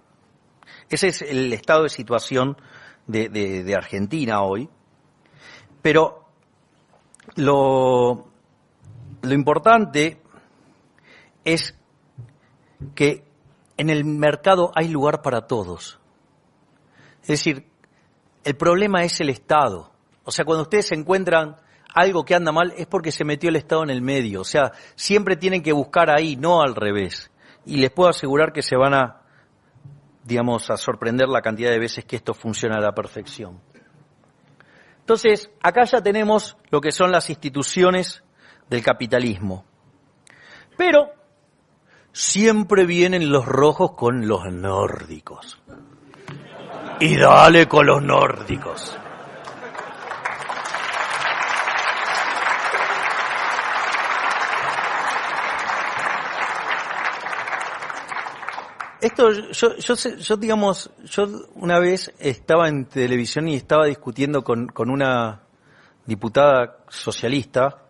C: Ese es el estado de situación de Argentina hoy. Pero lo importante es que en el mercado hay lugar para todos. Es decir, el problema es el Estado. O sea, cuando ustedes encuentran algo que anda mal es porque se metió el Estado en el medio. O sea, siempre tienen que buscar ahí, no al revés. Y les puedo asegurar que se van a sorprender la cantidad de veces que esto funciona a la perfección. Entonces, acá ya tenemos lo que son las instituciones del capitalismo. Pero siempre vienen los rojos con los nórdicos. Y dale con los nórdicos. Esto, yo una vez estaba en televisión y estaba discutiendo con una diputada socialista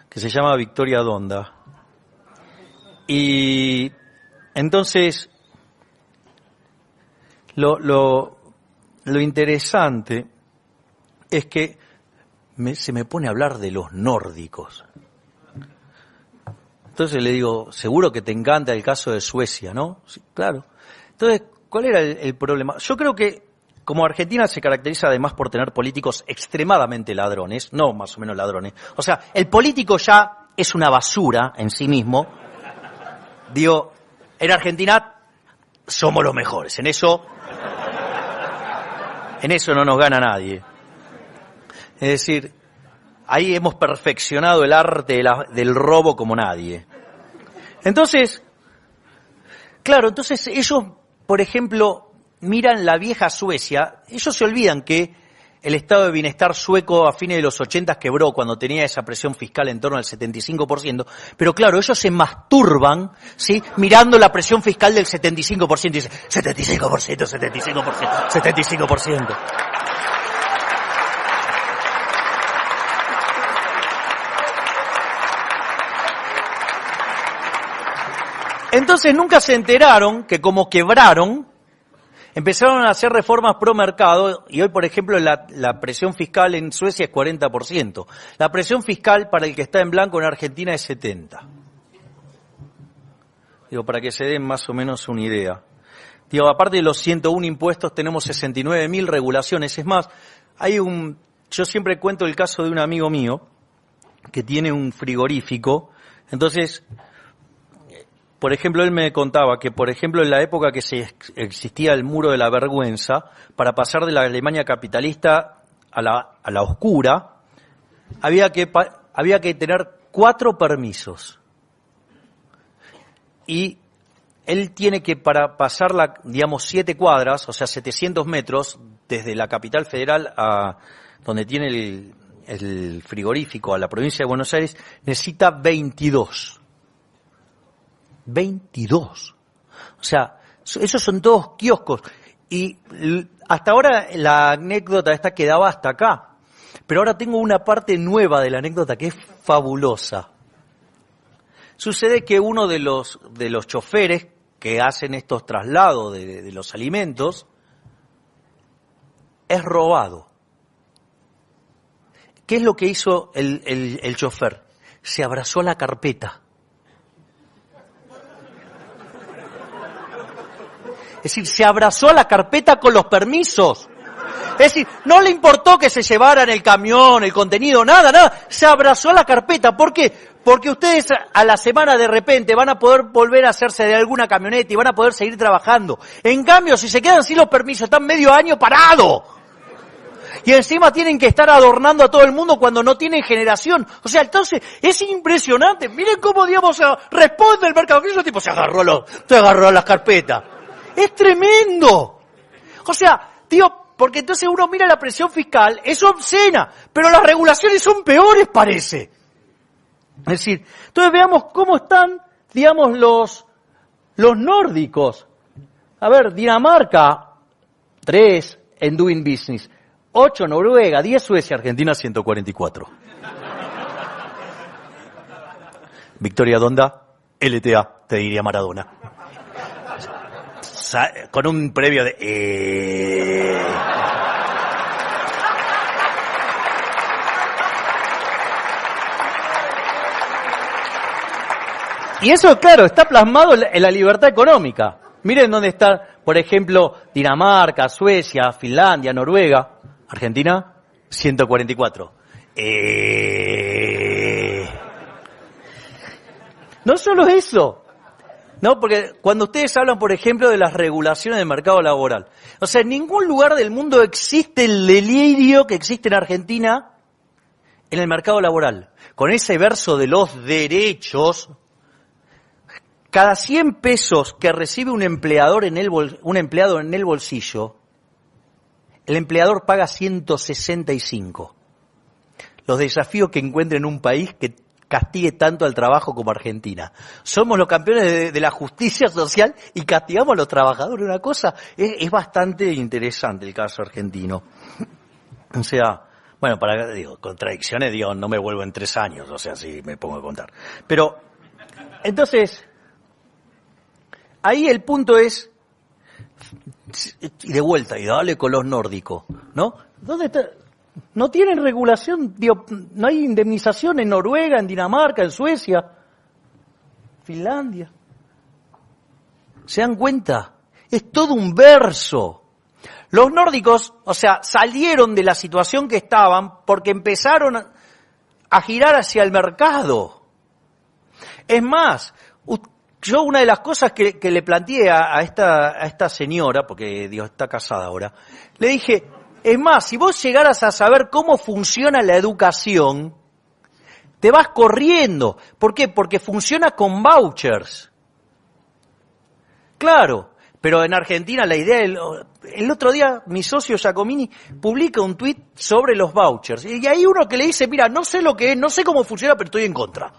C: que se llama Victoria Donda. Y entonces, lo interesante es que se me pone a hablar de los nórdicos. Entonces le digo, seguro que te encanta el caso de Suecia, ¿no? Sí, claro. Entonces, ¿cuál era el problema? Yo creo que como Argentina se caracteriza además por tener políticos extremadamente ladrones, no más o menos ladrones. O sea, el político ya es una basura en sí mismo. Digo, en Argentina somos los mejores, en eso no nos gana nadie. Es decir, ahí hemos perfeccionado el arte del robo como nadie. Entonces, claro, ellos, por ejemplo, miran la vieja Suecia, ellos se olvidan que el estado de bienestar sueco a fines de los 80 quebró cuando tenía esa presión fiscal en torno al 75%, pero claro, ellos se masturban, ¿sí?, mirando la presión fiscal del 75% y dicen, 75%, 75%, 75%. Entonces nunca se enteraron que como quebraron, empezaron a hacer reformas pro mercado y hoy, por ejemplo, la presión fiscal en Suecia es 40%. La presión fiscal para el que está en blanco en Argentina es 70%. Digo, para que se den más o menos una idea. Digo, aparte de los 101 impuestos, tenemos 69.000 regulaciones. Es más, yo siempre cuento el caso de un amigo mío que tiene un frigorífico. Entonces, por ejemplo, él me contaba que, por ejemplo, en la época que existía el muro de la vergüenza, para pasar de la Alemania capitalista a la oscura, había que tener 4 permisos. Y él tiene que, para pasar 7 cuadras, o sea, 700 metros, desde la capital federal a donde tiene el frigorífico, a la provincia de Buenos Aires, necesita 22. 22. O sea, esos son todos kioscos. Y hasta ahora la anécdota esta quedaba hasta acá. Pero ahora tengo una parte nueva de la anécdota que es fabulosa. Sucede que uno de los choferes que hacen estos traslados de los alimentos es robado. ¿Qué es lo que hizo el chofer? Se abrazó a la carpeta. Es decir, se abrazó a la carpeta con los permisos. Es decir, no le importó que se llevaran el camión, el contenido, nada. Se abrazó a la carpeta. ¿Por qué? Porque ustedes a la semana de repente van a poder volver a hacerse de alguna camioneta y van a poder seguir trabajando. En cambio, si se quedan sin los permisos, están medio año parados. Y encima tienen que estar adornando a todo el mundo cuando no tienen generación. O sea, entonces, es impresionante. Miren cómo, digamos, responde el mercado. Que ese tipo se agarró a las carpetas. ¡Es tremendo! O sea, tío, porque entonces uno mira la presión fiscal, es obscena, pero las regulaciones son peores, parece. Es decir, entonces veamos cómo están, digamos, los nórdicos. A ver, Dinamarca, 3 en Doing Business, 8 Noruega, 10 Suecia, Argentina 144. Victoria Donda, LTA, te diría Maradona. Con un previo de... Y eso, claro, está plasmado en la libertad económica. Miren dónde está, por ejemplo, Dinamarca, Suecia, Finlandia, Noruega. Argentina, 144. No solo eso. No, porque cuando ustedes hablan, por ejemplo, de las regulaciones del mercado laboral, o sea, en ningún lugar del mundo existe el delirio que existe en Argentina en el mercado laboral. Con ese verso de los derechos, cada 100 pesos que recibe un empleado en el bolsillo, el empleador paga 165. Los desafíos que encuentre en un país que castigue tanto al trabajo como Argentina. Somos los campeones de la justicia social y castigamos a los trabajadores. Una cosa es bastante interesante el caso argentino. O sea, bueno, contradicciones, no me vuelvo en 3 años, o sea, sí me pongo a contar. Pero, entonces, ahí el punto es, y de vuelta, y dale con los nórdicos, ¿no? ¿Dónde está? No tienen regulación, no hay indemnización en Noruega, en Dinamarca, en Suecia, Finlandia. ¿Se dan cuenta? Es todo un verso. Los nórdicos, o sea, salieron de la situación que estaban porque empezaron a girar hacia el mercado. Es más, yo una de las cosas que le planteé a esta señora, porque Dios está casada ahora, le dije, es más, si vos llegaras a saber cómo funciona la educación, te vas corriendo. ¿Por qué? Porque funciona con vouchers. Claro, pero en Argentina la idea... El otro día mi socio Giacomini publica un tuit sobre los vouchers. Y hay uno que le dice, mira, no sé lo que es, no sé cómo funciona, pero estoy en contra.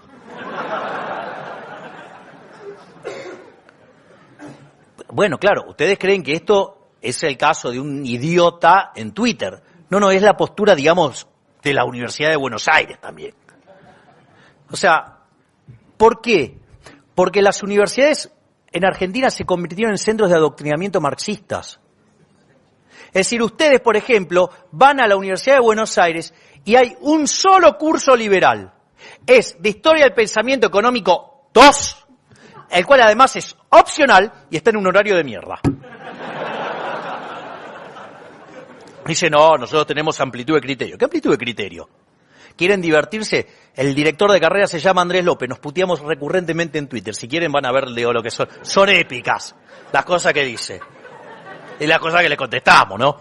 C: Bueno, claro, ustedes creen que esto es el caso de un idiota en Twitter. No, es la postura, digamos, de la Universidad de Buenos Aires también. O sea, ¿por qué? Porque las universidades en Argentina se convirtieron en centros de adoctrinamiento marxistas. Es decir, ustedes, por ejemplo, van a la Universidad de Buenos Aires y hay un solo curso liberal. Es de Historia del Pensamiento Económico 2, el cual además es opcional y está en un horario de mierda. Dice, no, nosotros tenemos amplitud de criterio. ¿Qué amplitud de criterio? ¿Quieren divertirse? El director de carrera se llama Andrés López, nos puteamos recurrentemente en Twitter. Si quieren van a ver, digo, lo que son. Son épicas las cosas que dice. Y las cosas que le contestamos, ¿no?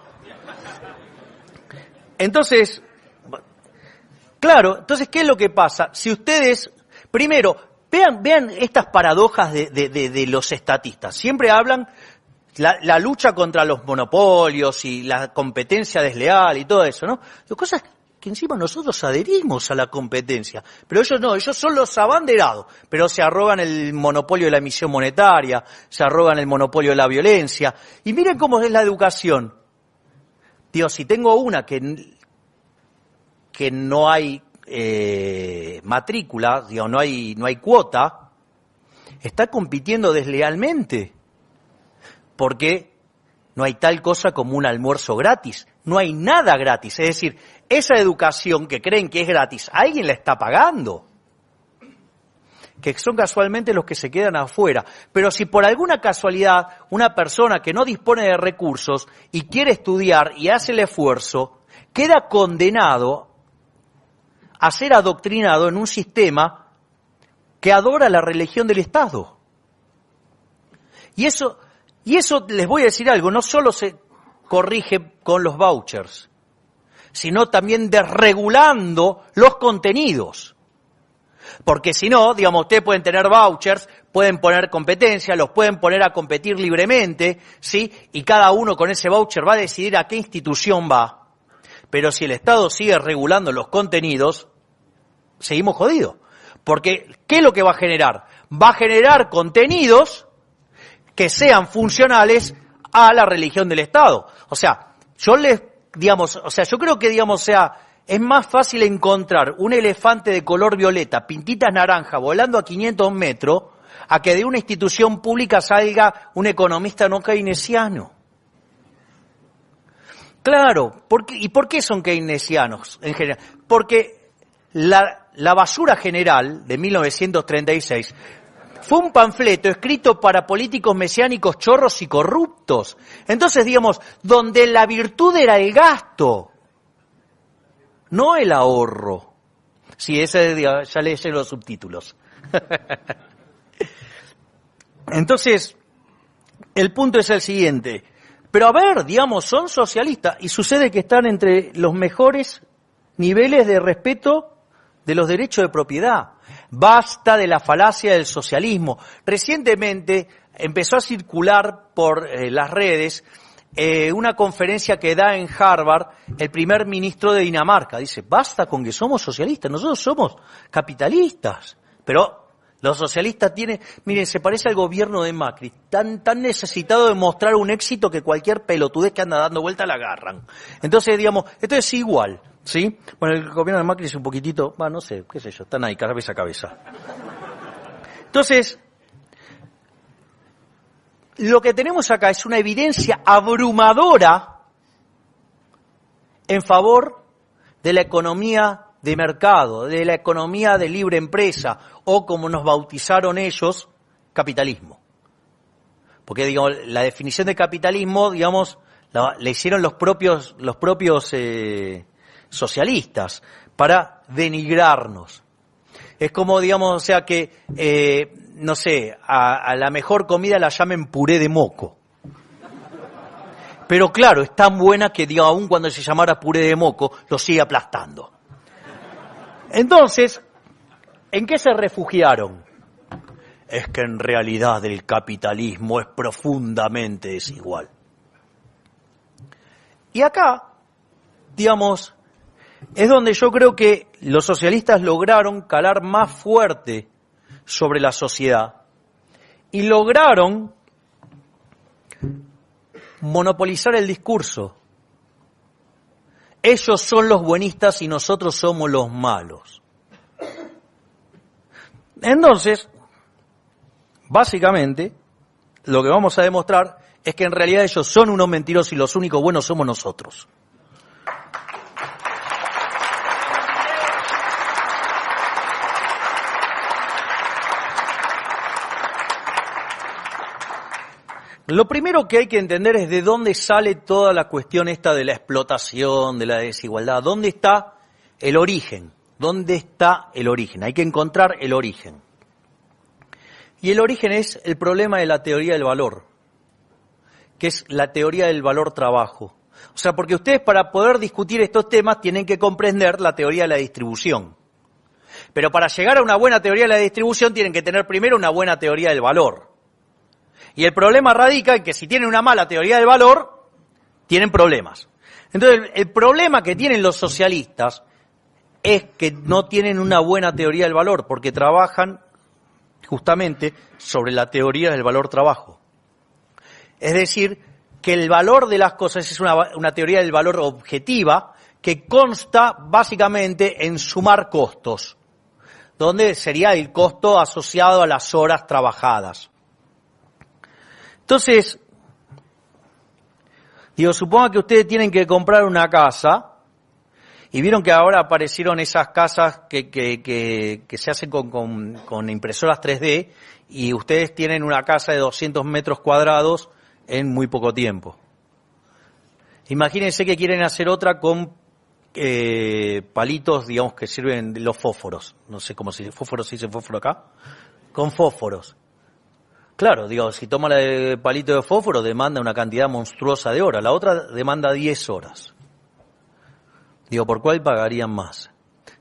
C: Entonces, claro, entonces, ¿qué es lo que pasa? Si ustedes, primero, vean estas paradojas de los estatistas. Siempre hablan la lucha contra los monopolios y la competencia desleal y todo eso, ¿no? Las cosas que encima nosotros adherimos a la competencia, pero ellos no, ellos son los abanderados, pero se arrogan el monopolio de la emisión monetaria, se arrogan el monopolio de la violencia, y miren cómo es la educación. Digo, si tengo una que no hay matrícula, digo, no hay cuota, está compitiendo deslealmente, porque no hay tal cosa como un almuerzo gratis, no hay nada gratis, es decir, esa educación que creen que es gratis, alguien la está pagando, que son casualmente los que se quedan afuera. Pero si por alguna casualidad una persona que no dispone de recursos y quiere estudiar y hace el esfuerzo, queda condenado a ser adoctrinado en un sistema que adora la religión del Estado. Y eso les voy a decir algo, no solo se corrige con los vouchers, sino también desregulando los contenidos. Porque si no, digamos, ustedes pueden tener vouchers, pueden poner competencia, los pueden poner a competir libremente, ¿sí? Y cada uno con ese voucher va a decidir a qué institución va. Pero si el Estado sigue regulando los contenidos, seguimos jodidos. Porque, ¿qué es lo que va a generar? Va a generar contenidos que sean funcionales a la religión del Estado. O sea, yo creo que, es más fácil encontrar un elefante de color violeta, pintitas naranja, volando a 500 metros, a que de una institución pública salga un economista no keynesiano. Claro, ¿y por qué son keynesianos en general? Porque la basura general de 1936 fue un panfleto escrito para políticos mesiánicos chorros y corruptos. Entonces, donde la virtud era el gasto, no el ahorro. Sí, ese ya leí los subtítulos. Entonces, el punto es el siguiente. Pero a ver, son socialistas y sucede que están entre los mejores niveles de respeto de los derechos de propiedad. Basta de la falacia del socialismo. Recientemente empezó a circular por las redes una conferencia que da en Harvard el primer ministro de Dinamarca. Dice, basta con que somos socialistas, nosotros somos capitalistas. Pero los socialistas miren, se parece al gobierno de Macri, tan necesitado de mostrar un éxito que cualquier pelotudez que anda dando vuelta la agarran. Entonces, esto es igual. ¿Sí? Bueno, el gobierno de Macri es un poquitito, no sé, qué sé yo, están ahí cabeza a cabeza. Entonces, lo que tenemos acá es una evidencia abrumadora en favor de la economía de mercado, de la economía de libre empresa, o como nos bautizaron ellos, capitalismo. Porque, la definición de capitalismo, la hicieron los propios socialistas para denigrarnos. Es como, digamos, o sea, que, no sé, a la mejor comida la llamen puré de moco. Pero claro, es tan buena que, digo, aún cuando se llamara puré de moco, lo sigue aplastando. Entonces, ¿en qué se refugiaron? Es que en realidad el capitalismo es profundamente desigual. Y acá, digamos, es donde yo creo que los socialistas lograron calar más fuerte sobre la sociedad y lograron monopolizar el discurso. Ellos son los buenistas y nosotros somos los malos. Entonces, básicamente, lo que vamos a demostrar es que en realidad ellos son unos mentirosos y los únicos buenos somos nosotros. Lo primero que hay que entender es de dónde sale toda la cuestión esta de la explotación, de la desigualdad. ¿Dónde está el origen? ¿Dónde está el origen? Hay que encontrar el origen. Y el origen es el problema de la teoría del valor, que es la teoría del valor trabajo. O sea, porque ustedes para poder discutir estos temas tienen que comprender la teoría de la distribución. Pero para llegar a una buena teoría de la distribución tienen que tener primero una buena teoría del valor. Y el problema radica en que si tienen una mala teoría del valor, tienen problemas. Entonces, el problema que tienen los socialistas es que no tienen una buena teoría del valor, porque trabajan justamente sobre la teoría del valor trabajo. Es decir, que el valor de las cosas es una teoría del valor objetiva que consta básicamente en sumar costos, donde sería el costo asociado a las horas trabajadas. Entonces, suponga que ustedes tienen que comprar una casa y vieron que ahora aparecieron esas casas que se hacen con impresoras 3D y ustedes tienen una casa de 200 metros cuadrados en muy poco tiempo. Imagínense que quieren hacer otra con palitos, digamos, que sirven de los fósforos. No sé cómo se dice, ¿fósforos se dice fósforo acá? Con fósforos. Claro, si toma el palito de fósforo demanda una cantidad monstruosa de horas, la otra demanda 10 horas. ¿Por cuál pagarían más?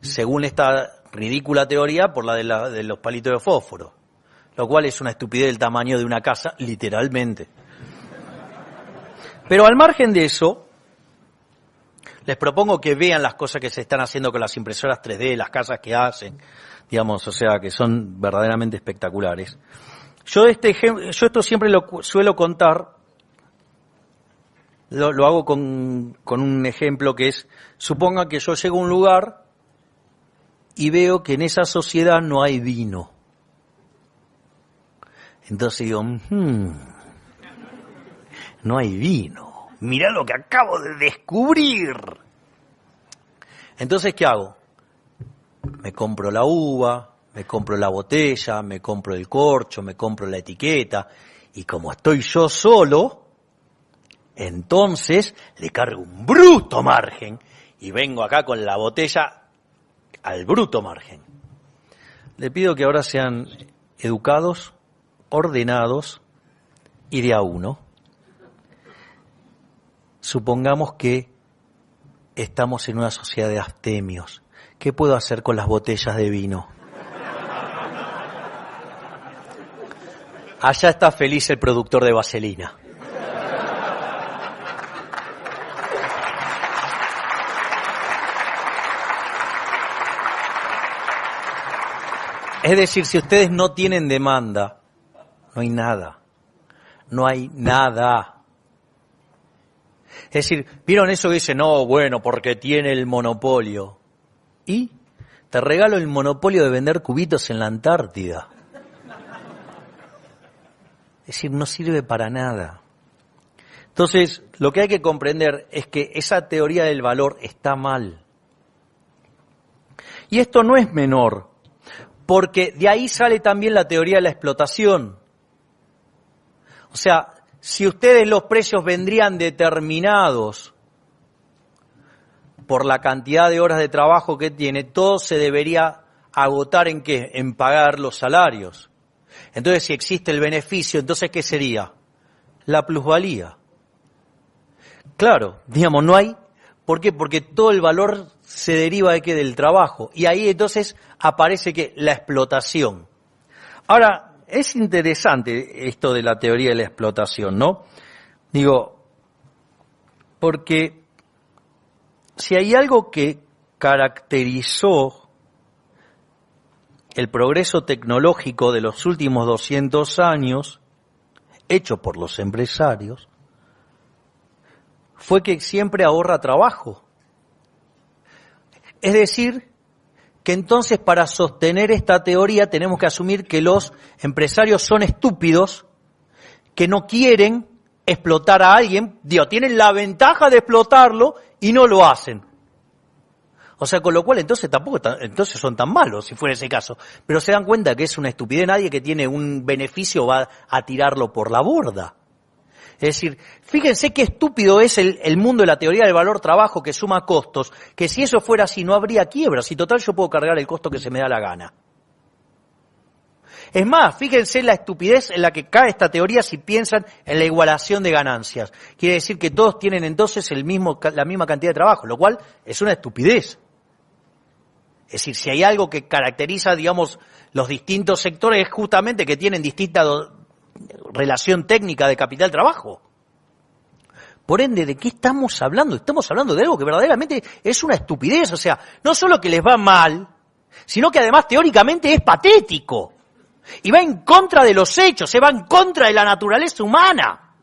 C: Según esta ridícula teoría, por la de los palitos de fósforo, lo cual es una estupidez del tamaño de una casa, literalmente. Pero al margen de eso, les propongo que vean las cosas que se están haciendo con las impresoras 3D, las casas que hacen, o sea, que son verdaderamente espectaculares. Yo esto siempre lo suelo contar, lo hago con un ejemplo que es, suponga que yo llego a un lugar y veo que en esa sociedad no hay vino. Entonces digo, no hay vino, mirá lo que acabo de descubrir. Entonces, ¿qué hago? Me compro la uva, me compro la botella, me compro el corcho, me compro la etiqueta, y como estoy yo solo, entonces le cargo un bruto margen, y vengo acá con la botella al bruto margen. Le pido que ahora sean educados, ordenados y de a uno. Supongamos que estamos en una sociedad de abstemios. ¿Qué puedo hacer con las botellas de vino? Allá está feliz el productor de vaselina. Es decir, si ustedes no tienen demanda, no hay nada. No hay nada. Es decir, ¿vieron eso que dice? No, bueno, porque tiene el monopolio. ¿Y? Te regalo el monopolio de vender cubitos en la Antártida. Es decir, no sirve para nada. Entonces, lo que hay que comprender es que esa teoría del valor está mal. Y esto no es menor, porque de ahí sale también la teoría de la explotación. O sea, si ustedes los precios vendrían determinados por la cantidad de horas de trabajo que tiene, todo se debería agotar ¿en qué? En pagar los salarios. Entonces, si existe el beneficio, entonces, ¿qué sería? La plusvalía. Claro, digamos, no hay. ¿Por qué? Porque todo el valor se deriva de qué? Del trabajo. Y ahí entonces aparece que la explotación. Ahora, es interesante esto de la teoría de la explotación, ¿no? Digo, porque si hay algo que caracterizó el progreso tecnológico de los últimos 200 años, hecho por los empresarios, fue que siempre ahorra trabajo. Es decir, que entonces para sostener esta teoría tenemos que asumir que los empresarios son estúpidos, que no quieren explotar a alguien, tienen la ventaja de explotarlo y no lo hacen. O sea, con lo cual entonces entonces son tan malos, si fuera ese caso. Pero se dan cuenta que es una estupidez, nadie que tiene un beneficio va a tirarlo por la borda. Es decir, fíjense qué estúpido es el mundo de la teoría del valor trabajo que suma costos, que si eso fuera así no habría quiebras, y total yo puedo cargar el costo que se me da la gana. Es más, fíjense la estupidez en la que cae esta teoría si piensan en la igualación de ganancias. Quiere decir que todos tienen entonces la misma cantidad de trabajo, lo cual es una estupidez. Es decir, si hay algo que caracteriza, digamos, los distintos sectores es justamente que tienen distinta relación técnica de capital-trabajo. Por ende, ¿de qué estamos hablando? Estamos hablando de algo que verdaderamente es una estupidez. O sea, no solo que les va mal, sino que además teóricamente es patético. Y va en contra de los hechos, se va en contra de la naturaleza humana.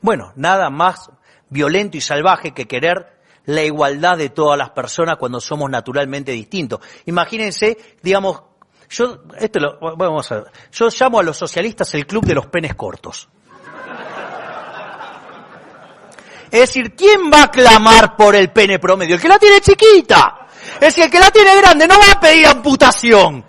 C: Bueno, nada más violento y salvaje que querer la igualdad de todas las personas cuando somos naturalmente distintos. Imagínense, digamos, yo llamo a los socialistas el club de los penes cortos. Es decir, ¿quién va a clamar por el pene promedio? El que la tiene chiquita. Es decir, el que la tiene grande no va a pedir amputación.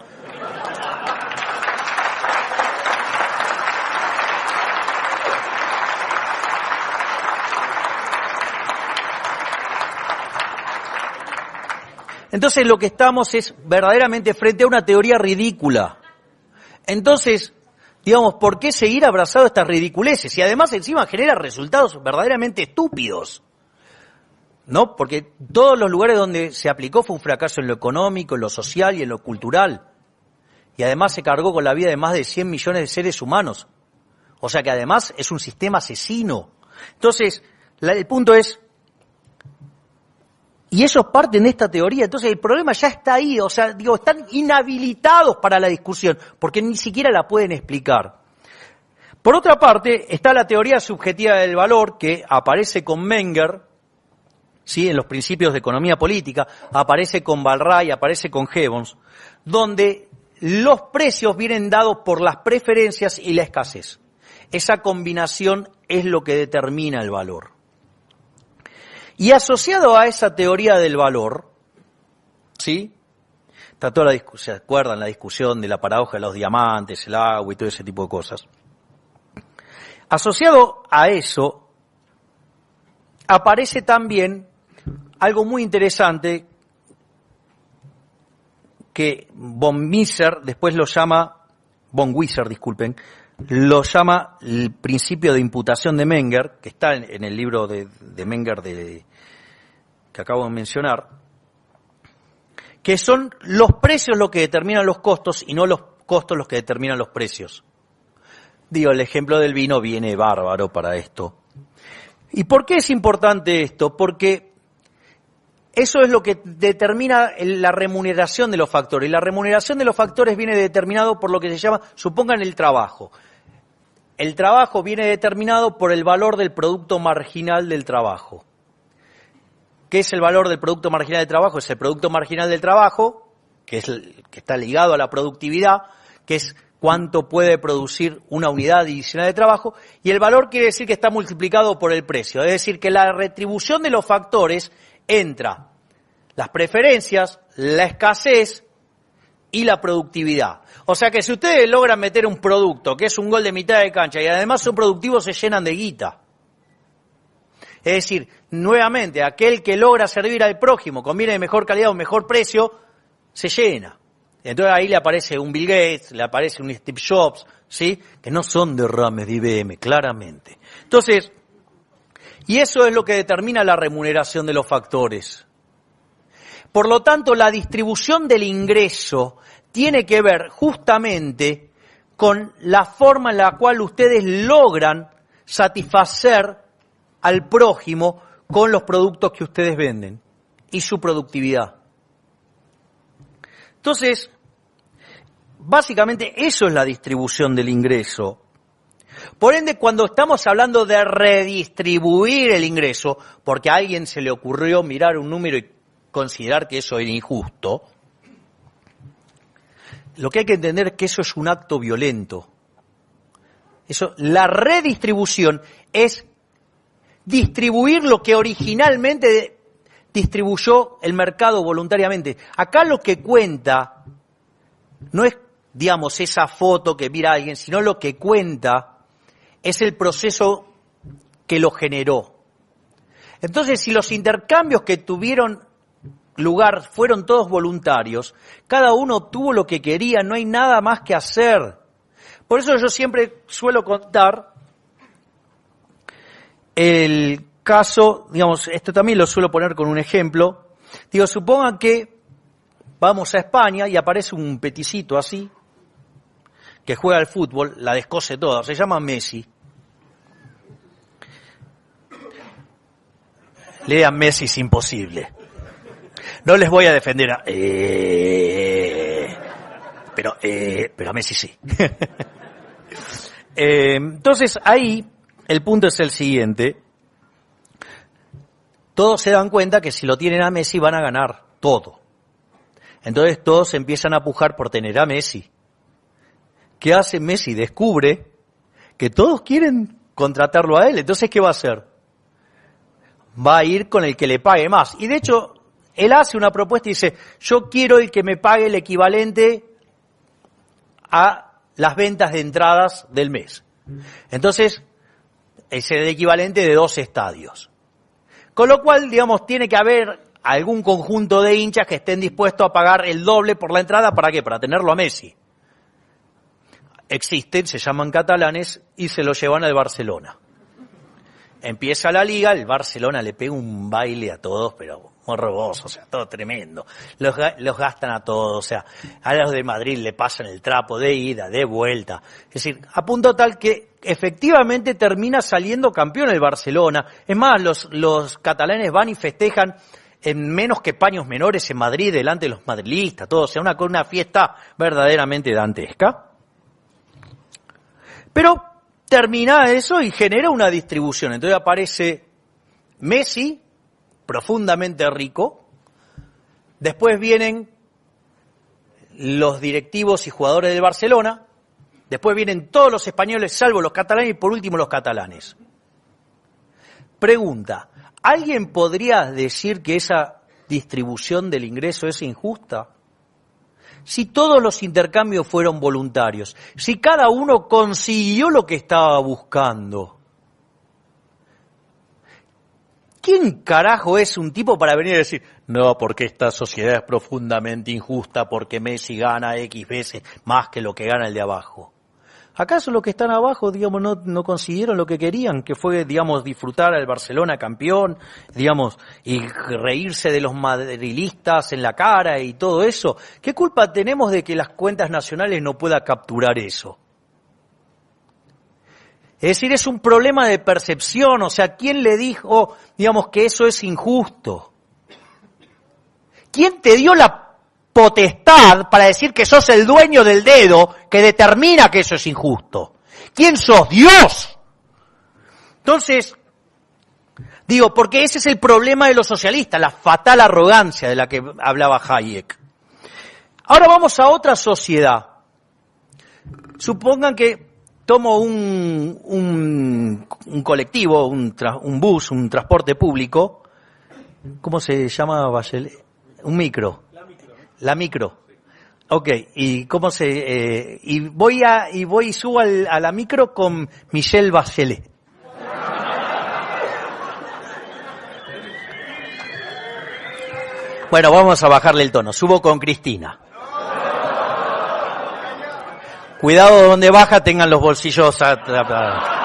C: Entonces lo que estamos es verdaderamente frente a una teoría ridícula. Entonces, digamos, ¿por qué seguir abrazado a estas ridiculeces? Y además encima genera resultados verdaderamente estúpidos. ¿No? Porque todos los lugares donde se aplicó fue un fracaso en lo económico, en lo social y en lo cultural. Y además se cargó con la vida de más de 100 millones de seres humanos. O sea que además es un sistema asesino. Entonces, el punto es, y ellos parten de esta teoría, entonces el problema ya está ahí, o sea, digo, están inhabilitados para la discusión, porque ni siquiera la pueden explicar. Por otra parte, está la teoría subjetiva del valor, que aparece con Menger, ¿sí? En los principios de economía política, aparece con Ballray, aparece con Gibbons, donde los precios vienen dados por las preferencias y la escasez. Esa combinación es lo que determina el valor. Y asociado a esa teoría del valor, ¿sí? Está toda la discusión, ¿se acuerdan la discusión de la paradoja de los diamantes, el agua y todo ese tipo de cosas? Asociado a eso, aparece también algo muy interesante que von Wieser lo llama el principio de imputación de Menger, que está en el libro de Menger que acabo de mencionar, que son los precios los que determinan los costos y no los costos los que determinan los precios. Digo, el ejemplo del vino viene bárbaro para esto. ¿Y por qué es importante esto? Porque eso es lo que determina la remuneración de los factores. Y la remuneración de los factores viene determinado por lo que se llama, supongan, el trabajo. El trabajo viene determinado por el valor del producto marginal del trabajo. ¿Qué es el valor del producto marginal del trabajo? Es el producto marginal del trabajo, que está ligado a la productividad, que es cuánto puede producir una unidad adicional de trabajo, y el valor quiere decir que está multiplicado por el precio. Es decir, que la retribución de los factores entra las preferencias, la escasez y la productividad. O sea que si ustedes logran meter un producto que es un gol de mitad de cancha y además son productivos, se llenan de guita. Es decir, nuevamente, aquel que logra servir al prójimo, conviene de mejor calidad o mejor precio, se llena. Entonces ahí le aparece un Bill Gates, le aparece un Steve Jobs, ¿sí? Que no son derrames de IBM, claramente. Entonces, y eso es lo que determina la remuneración de los factores. Por lo tanto, la distribución del ingreso tiene que ver justamente con la forma en la cual ustedes logran satisfacer al prójimo con los productos que ustedes venden y su productividad. Entonces, básicamente eso es la distribución del ingreso. Por ende, cuando estamos hablando de redistribuir el ingreso, porque a alguien se le ocurrió mirar un número y considerar que eso era injusto, lo que hay que entender es que eso es un acto violento. La redistribución es distribuir lo que originalmente distribuyó el mercado voluntariamente. Acá lo que cuenta no es, digamos, esa foto que mira alguien, sino lo que cuenta es el proceso que lo generó. Entonces, si los intercambios que tuvieron lugar fueron todos voluntarios, cada uno obtuvo lo que quería, no hay nada más que hacer. Por eso yo siempre suelo contar el caso, digamos, esto también lo suelo poner con un ejemplo. Digo, supongan que vamos a España y aparece un peticito así, que juega al fútbol, la descose toda, se llama Messi. Lean Messi es imposible. No les voy a defender pero a Messi sí. Entonces ahí el punto es el siguiente. Todos se dan cuenta que si lo tienen a Messi van a ganar todo. Entonces todos empiezan a pujar por tener a Messi. ¿Qué hace Messi? Descubre que todos quieren contratarlo a él. Entonces, ¿qué va a hacer? Va a ir con el que le pague más. Y de hecho, él hace una propuesta y dice, yo quiero el que me pague el equivalente a las ventas de entradas del mes. Entonces, es el equivalente de 2 estadios. Con lo cual, digamos, tiene que haber algún conjunto de hinchas que estén dispuestos a pagar el doble por la entrada. ¿Para qué? Para tenerlo a Messi. Existen, se llaman catalanes y se lo llevan al Barcelona. Empieza la liga, el Barcelona le pega un baile a todos, pero morboso, o sea, todo tremendo. Los gastan a todos, o sea, a los de Madrid le pasan el trapo de ida, de vuelta. Es decir, a punto tal que efectivamente termina saliendo campeón el Barcelona. Es más, los catalanes van y festejan en menos que paños menores en Madrid, delante de los madrilistas, todo, o sea, una fiesta verdaderamente dantesca. Pero termina eso y genera una distribución. Entonces aparece Messi, profundamente rico. Después vienen los directivos y jugadores del Barcelona. Después vienen todos los españoles, salvo los catalanes, y por último los catalanes. Pregunta, ¿alguien podría decir que esa distribución del ingreso es injusta? Si todos los intercambios fueron voluntarios, si cada uno consiguió lo que estaba buscando, ¿quién carajo es un tipo para venir a decir, no, porque esta sociedad es profundamente injusta, porque Messi gana X veces más que lo que gana el de abajo? ¿Acaso los que están abajo, digamos, no consiguieron lo que querían, que fue, digamos, disfrutar al Barcelona campeón, digamos, y reírse de los madrilistas en la cara y todo eso? ¿Qué culpa tenemos de que las cuentas nacionales no puedan capturar eso? Es decir, es un problema de percepción, o sea, ¿quién le dijo, digamos, que eso es injusto? ¿Quién te dio la potestad para decir que sos el dueño del dedo que determina que eso es injusto? ¿Quién sos? ¡Dios! Entonces, digo, porque ese es el problema de los socialistas, la fatal arrogancia de la que hablaba Hayek. Ahora vamos a otra sociedad. Supongan que tomo un colectivo, un bus, un transporte público. ¿Cómo se llama, Bachelet? Un micro. La micro. Ok, y cómo se y voy y subo a la micro con Michelle Bachelet. Bueno, vamos a bajarle el tono. Subo con Cristina. Cuidado donde baja, tengan los bolsillos atrapados.